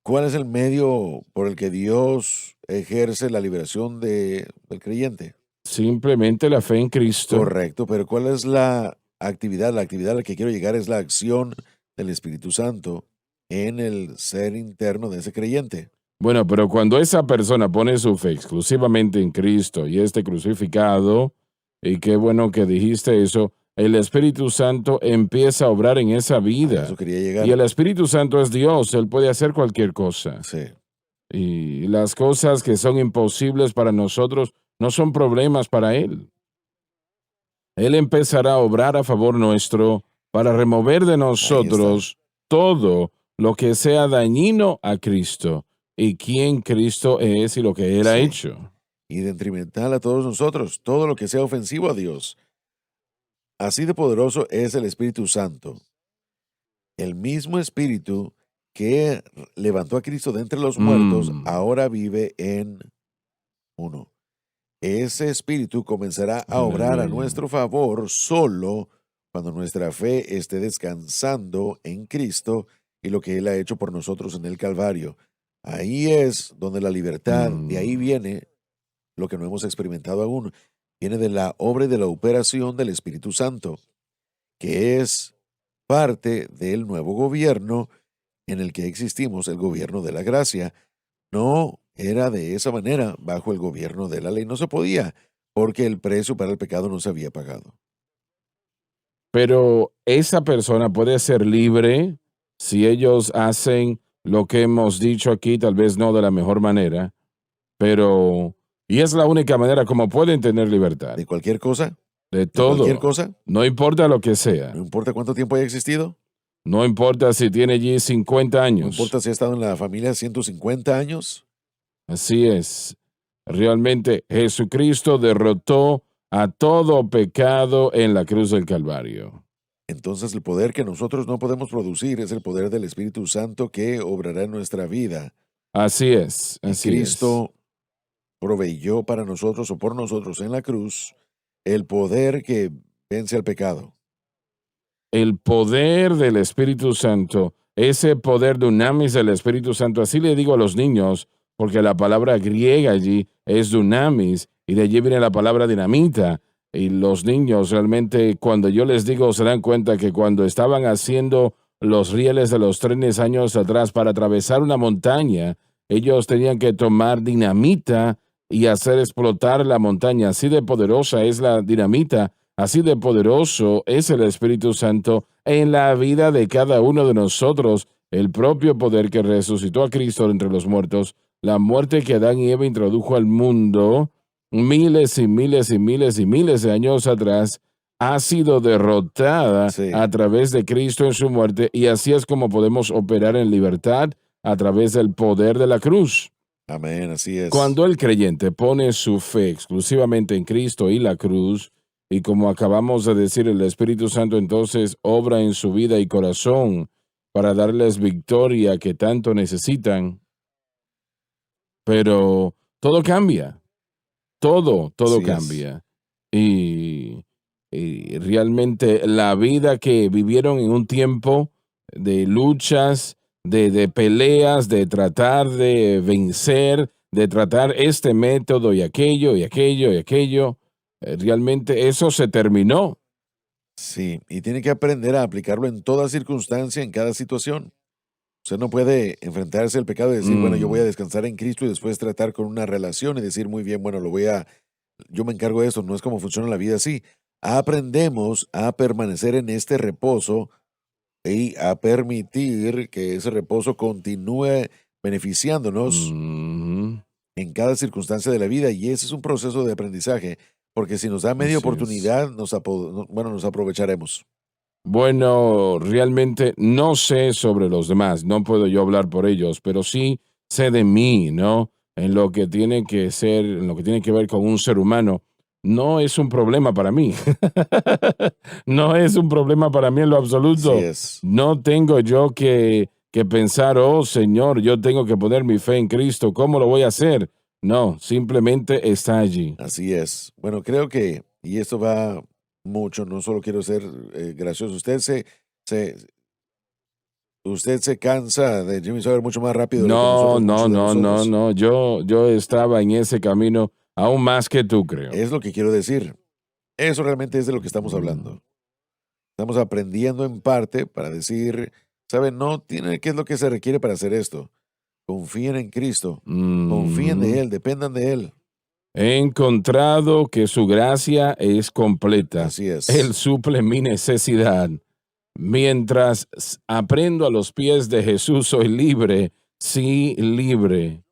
Speaker 3: ¿cuál es el medio por el que Dios ejerce la liberación del creyente?
Speaker 2: Simplemente la fe en Cristo.
Speaker 3: Correcto, pero ¿cuál es la actividad? La actividad a la que quiero llegar es la acción del Espíritu Santo en el ser interno de ese creyente.
Speaker 2: Bueno, pero cuando esa persona pone su fe exclusivamente en Cristo y este crucificado, y qué bueno que dijiste eso, el Espíritu Santo empieza a obrar en esa
Speaker 3: A
Speaker 2: vida.
Speaker 3: eso quería llegar.
Speaker 2: Y el Espíritu Santo es Dios, Él puede hacer cualquier cosa.
Speaker 3: Sí,
Speaker 2: Y las cosas que son imposibles para nosotros no son problemas para Él. Él empezará a obrar a favor nuestro para remover de nosotros todo lo que sea dañino a Cristo y quién Cristo es y lo que Él ha
Speaker 3: Sí.
Speaker 2: hecho.
Speaker 3: y de detrimental a todos nosotros, todo lo que sea ofensivo a Dios. Así de poderoso es el Espíritu Santo. El mismo Espíritu que levantó a Cristo de entre los muertos, ahora vive en uno. Ese Espíritu comenzará a obrar a
Speaker 2: Aleluya.
Speaker 3: nuestro favor solo cuando nuestra fe esté descansando en Cristo y lo que Él ha hecho por nosotros en el Calvario. Ahí es donde la libertad, de ahí viene lo que no hemos experimentado aún, viene de la obra y de la operación del Espíritu Santo, que es parte del nuevo gobierno en el que existimos, el gobierno de la gracia. No era de esa manera bajo el gobierno de la ley, no se podía, porque el precio para el pecado no se había pagado.
Speaker 2: Pero esa persona puede ser libre si ellos hacen lo que hemos dicho aquí, tal vez no de la mejor manera, pero y es la única manera como pueden tener libertad
Speaker 3: De cualquier cosa,
Speaker 2: de
Speaker 3: cualquier
Speaker 2: todo.
Speaker 3: cosa,
Speaker 2: No importa lo que sea.
Speaker 3: no importa cuánto tiempo haya existido,
Speaker 2: No importa si tiene allí 50
Speaker 3: no
Speaker 2: años.
Speaker 3: importa si ha estado en la familia 150 años,
Speaker 2: Así es. Realmente Jesucristo derrotó a todo pecado en la cruz del Calvario.
Speaker 3: entonces el poder que nosotros no podemos producir es el poder del Espíritu Santo que obrará en nuestra vida.
Speaker 2: Así es.
Speaker 3: Y
Speaker 2: Así
Speaker 3: Cristo proveyó para nosotros o por nosotros en la cruz el poder que vence al pecado.
Speaker 2: el poder del Espíritu Santo, ese poder dunamis del Espíritu Santo, así le digo a los niños, porque la palabra griega allí es dunamis, y de allí viene la palabra dinamita, y los niños realmente cuando yo les digo se dan cuenta que cuando estaban haciendo los rieles de los trenes años atrás para atravesar una montaña, ellos tenían que tomar dinamita y hacer explotar la montaña. Así de poderosa es la dinamita. Así de poderoso es el Espíritu Santo en la vida de cada uno de nosotros, el propio poder que resucitó a Cristo entre los muertos, la muerte que Adán y Eva introdujo al mundo miles y miles y miles y miles de años atrás, ha sido derrotada
Speaker 3: Sí.
Speaker 2: a través de Cristo en su muerte, y así es como podemos operar en libertad a través del poder de la cruz.
Speaker 3: Amén, así es.
Speaker 2: Cuando el creyente pone su fe exclusivamente en Cristo y la cruz, y como acabamos de decir, el Espíritu Santo entonces obra en su vida y corazón para darles victoria que tanto necesitan, pero todo cambia, todo
Speaker 3: Así es.
Speaker 2: cambia. Y realmente la vida que vivieron en un tiempo de luchas, de peleas, de tratar de vencer, de tratar este método y aquello y aquello y aquello, realmente eso se terminó.
Speaker 3: Sí, y tiene que aprender a aplicarlo en toda circunstancia, en cada situación. Usted no puede enfrentarse al pecado y decir, bueno, yo voy a descansar en Cristo y después tratar con una relación y decir, muy bien, bueno, yo me encargo de eso. No es como funciona la vida así. Aprendemos a permanecer en este reposo y a permitir que ese reposo continúe beneficiándonos
Speaker 2: Ujú.
Speaker 3: en cada circunstancia de la vida. Y ese es un proceso de aprendizaje, porque si nos da media
Speaker 2: Así es.
Speaker 3: oportunidad, nos aprovecharemos.
Speaker 2: Bueno, realmente no sé sobre los demás, no puedo yo hablar por ellos, pero sí sé de mí, ¿no? En lo que tiene que ser, en lo que tiene que ver con un ser humano, no es un problema para mí. No es un problema para mí en lo
Speaker 3: Así
Speaker 2: absoluto.
Speaker 3: es.
Speaker 2: No tengo yo que pensar, oh Señor, yo tengo que poner mi fe en Cristo, ¿cómo lo voy a hacer? No, simplemente está allí.
Speaker 3: Así es. Bueno, creo que, y esto va mucho, no solo quiero ser gracioso, usted se cansa de Jimmy Sawyer mucho más rápido de lo que
Speaker 2: No,
Speaker 3: nosotros,
Speaker 2: no,
Speaker 3: muchos de
Speaker 2: no, no,
Speaker 3: nosotros.
Speaker 2: no. Yo estaba en ese camino aún más que tú, creo.
Speaker 3: Es lo que quiero decir. Eso realmente es de lo que estamos hablando. Estamos aprendiendo en parte para decir, ¿sabe? No tiene qué es lo que se requiere para hacer esto. Confíen en Cristo. Confíen de Él, dependan de Él.
Speaker 2: He encontrado que su gracia es completa.
Speaker 3: Así es.
Speaker 2: Él suple mi necesidad. Mientras aprendo a los pies de Jesús, soy libre, sí, libre.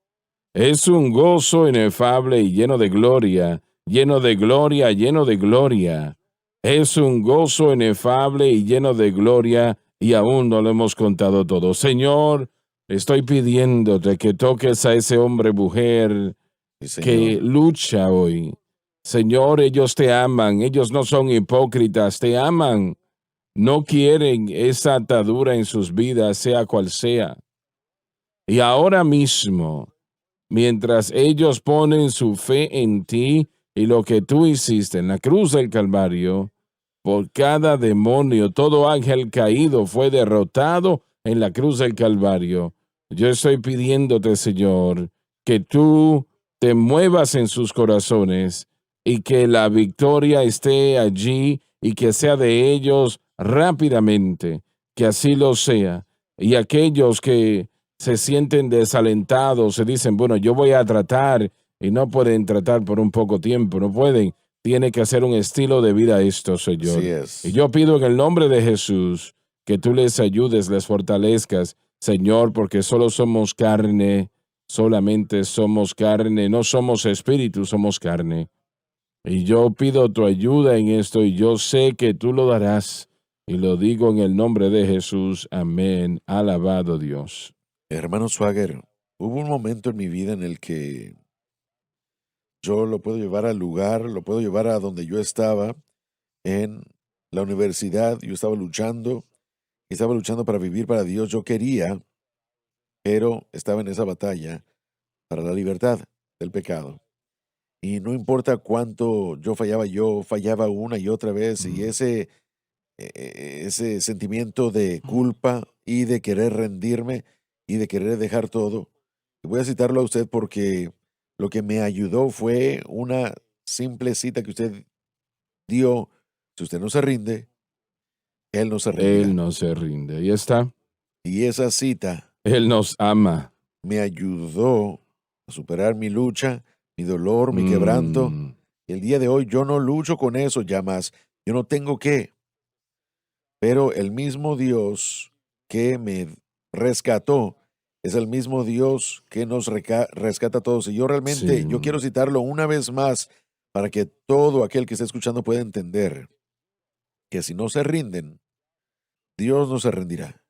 Speaker 2: Es un gozo inefable y lleno de gloria, lleno de gloria, lleno de gloria. Es un gozo inefable y lleno de gloria, y aún no lo hemos contado todo. Señor, estoy pidiéndote que toques a ese hombre, mujer,
Speaker 3: Sí,
Speaker 2: que
Speaker 3: Señor.
Speaker 2: lucha hoy. Señor, ellos te aman, ellos no son hipócritas, te aman. No quieren esa atadura en sus vidas, sea cual sea. Y ahora mismo, mientras ellos ponen su fe en ti y lo que tú hiciste en la cruz del Calvario, por cada demonio, todo ángel caído fue derrotado en la cruz del Calvario. Yo estoy pidiéndote, Señor, que tú te muevas en sus corazones y que la victoria esté allí y que sea de ellos rápidamente, que así lo sea. Y aquellos que se sienten desalentados, se dicen, bueno, yo voy a tratar y no pueden tratar por un poco tiempo, no pueden. Tiene que hacer un estilo de vida esto, Señor.
Speaker 3: Así es.
Speaker 2: Y yo pido en el nombre de Jesús que tú les ayudes, les fortalezcas, Señor, porque solo somos carne, solamente somos carne, no somos espíritu, somos carne. Y yo pido tu ayuda en esto y yo sé que tú lo darás. Y lo digo en el nombre de Jesús. Amén. Alabado Dios.
Speaker 3: Hermano Swagger, hubo un momento en mi vida en el que yo lo puedo llevar al lugar, lo puedo llevar a donde yo estaba, en la universidad. Yo estaba luchando para vivir para Dios. Yo quería, pero estaba en esa batalla para la libertad del pecado. Y no importa cuánto yo fallaba una y otra vez. Y ese sentimiento de culpa y de querer rendirme y de querer dejar todo. Y voy a citarlo a usted porque lo que me ayudó fue una simple cita que usted dio. Si usted no se rinde, Él no se rendirá.
Speaker 2: Él no se rinde. Ahí está.
Speaker 3: Y esa cita
Speaker 2: Él nos ama.
Speaker 3: me ayudó a superar mi lucha, mi dolor, mi quebranto. Y el día de hoy yo no lucho con eso ya más. Yo no tengo que. Pero el mismo Dios que me rescató es el mismo Dios que nos rescata a todos. Y yo realmente,
Speaker 2: Sí.
Speaker 3: yo quiero citarlo una vez más para que todo aquel que esté escuchando pueda entender que si no se rinden, Dios no se rendirá.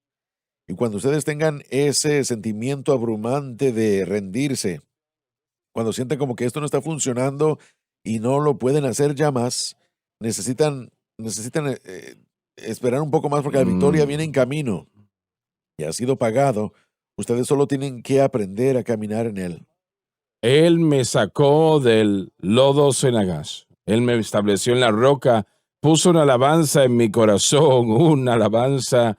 Speaker 3: Y cuando ustedes tengan ese sentimiento abrumante de rendirse, cuando sienten como que esto no está funcionando y no lo pueden hacer ya más, necesitan esperar un poco más porque la victoria viene en camino y ha sido pagado. Ustedes solo tienen que aprender a caminar en él.
Speaker 2: Él me sacó del lodo cenagaz. Él me estableció en la roca, puso una alabanza en mi corazón, una alabanza.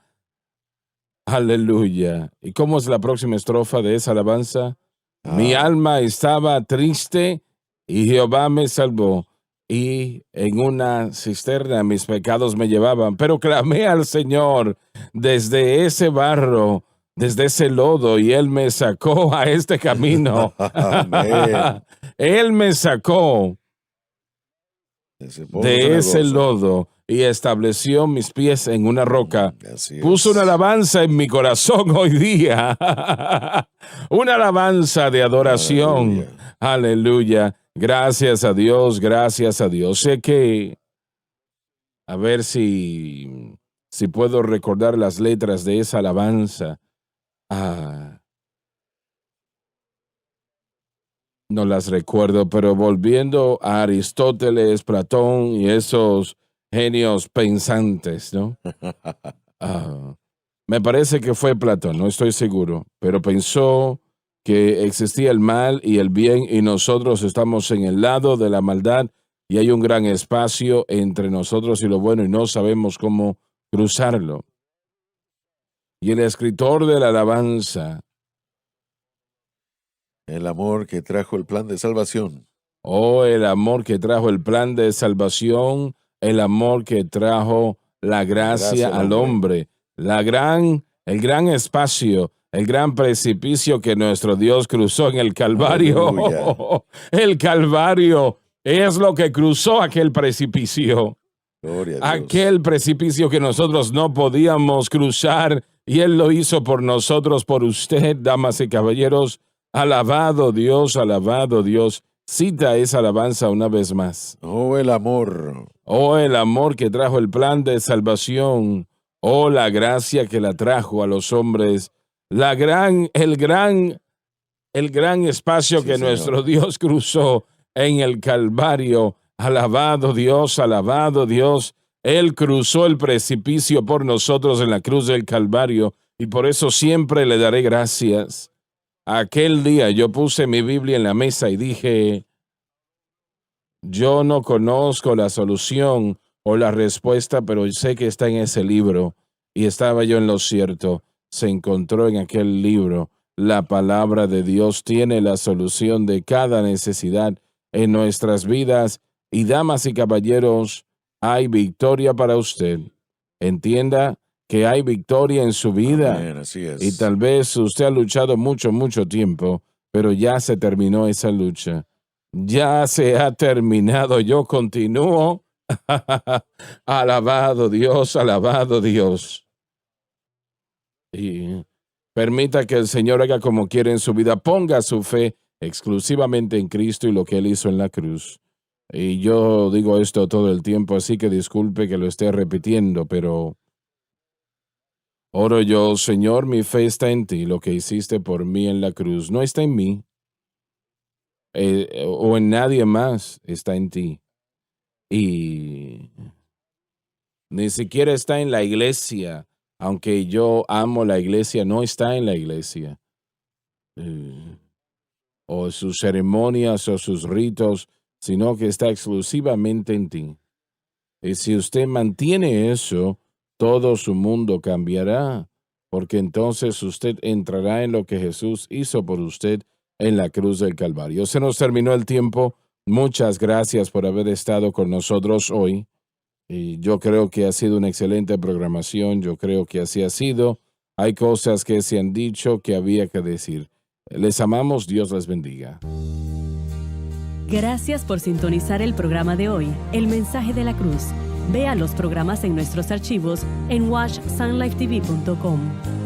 Speaker 2: Aleluya. ¿Y cómo es la próxima estrofa de esa alabanza? Mi alma estaba triste y Jehová me salvó. Y en una cisterna mis pecados me llevaban, pero clamé al Señor desde ese barro, desde ese lodo, y Él me sacó a este camino.
Speaker 3: Amén.
Speaker 2: Él me sacó de ese lodo y estableció mis pies en una roca.
Speaker 3: Así
Speaker 2: Puso
Speaker 3: es.
Speaker 2: una alabanza en mi corazón hoy día. Una alabanza de adoración. Aleluya. Gracias a Dios, gracias a Dios. Sé que, a ver si puedo recordar las letras de esa alabanza. No las recuerdo, pero volviendo a Aristóteles, Platón y esos genios pensantes, ¿no? Me parece que fue Platón, no estoy seguro, pero pensó que existía el mal y el bien y nosotros estamos en el lado de la maldad y hay un gran espacio entre nosotros y lo bueno y no sabemos cómo cruzarlo. Y el escritor de la alabanza,
Speaker 3: El amor que trajo el plan de salvación.
Speaker 2: oh, el amor que trajo el plan de salvación, el amor que trajo la gracia al hombre, el gran espacio el gran precipicio que nuestro Dios cruzó en el Calvario.
Speaker 3: Aleluya.
Speaker 2: El Calvario es lo que cruzó aquel precipicio.
Speaker 3: Gloria a Dios.
Speaker 2: Aquel precipicio que nosotros no podíamos cruzar, y Él lo hizo por nosotros, por usted, damas y caballeros. Alabado Dios, alabado Dios. Cita esa alabanza una vez más.
Speaker 3: Oh, el amor.
Speaker 2: Oh, el amor que trajo el plan de salvación. Oh, la gracia que la trajo a los hombres. El gran espacio
Speaker 3: Sí,
Speaker 2: que
Speaker 3: Señor.
Speaker 2: nuestro Dios cruzó en el Calvario. Alabado Dios, alabado Dios. Él cruzó el precipicio por nosotros en la cruz del Calvario, y por eso siempre le daré gracias. Aquel día yo puse mi Biblia en la mesa y dije, yo no conozco la solución o la respuesta, pero sé que está en ese libro, y estaba yo en lo cierto. Se encontró en aquel libro. La palabra de Dios tiene la solución de cada necesidad en nuestras vidas, y damas y caballeros, hay victoria para usted. Entienda que hay victoria en su vida.
Speaker 3: Amén, así es.
Speaker 2: Y tal vez usted ha luchado mucho tiempo, pero ya se terminó esa lucha. Ya se ha terminado. Yo continúo. Alabado Dios, alabado Dios. Y permita que el Señor haga como quiere en su vida. Ponga su fe exclusivamente en Cristo y lo que Él hizo en la cruz. Y yo digo esto todo el tiempo, así que disculpe que lo esté repitiendo, pero oro yo, Señor, mi fe está en ti, lo que hiciste por mí en la cruz. No está en mí o en nadie más, está en ti. Y ni siquiera está en la iglesia, aunque yo amo la iglesia, no está en la iglesia. O sus ceremonias o sus ritos, sino que está exclusivamente en ti. Y si usted mantiene eso, todo su mundo cambiará, porque entonces usted entrará en lo que Jesús hizo por usted en la cruz del Calvario. Se nos terminó el tiempo. Muchas gracias por haber estado con nosotros hoy. Y yo creo que ha sido una excelente programación. Yo creo que así ha sido. Hay cosas que se han dicho que había que decir. Les amamos. Dios les bendiga.
Speaker 6: Gracias por sintonizar el programa de hoy, El Mensaje de la Cruz. Vea los programas en nuestros archivos en watchsunlifetv.com.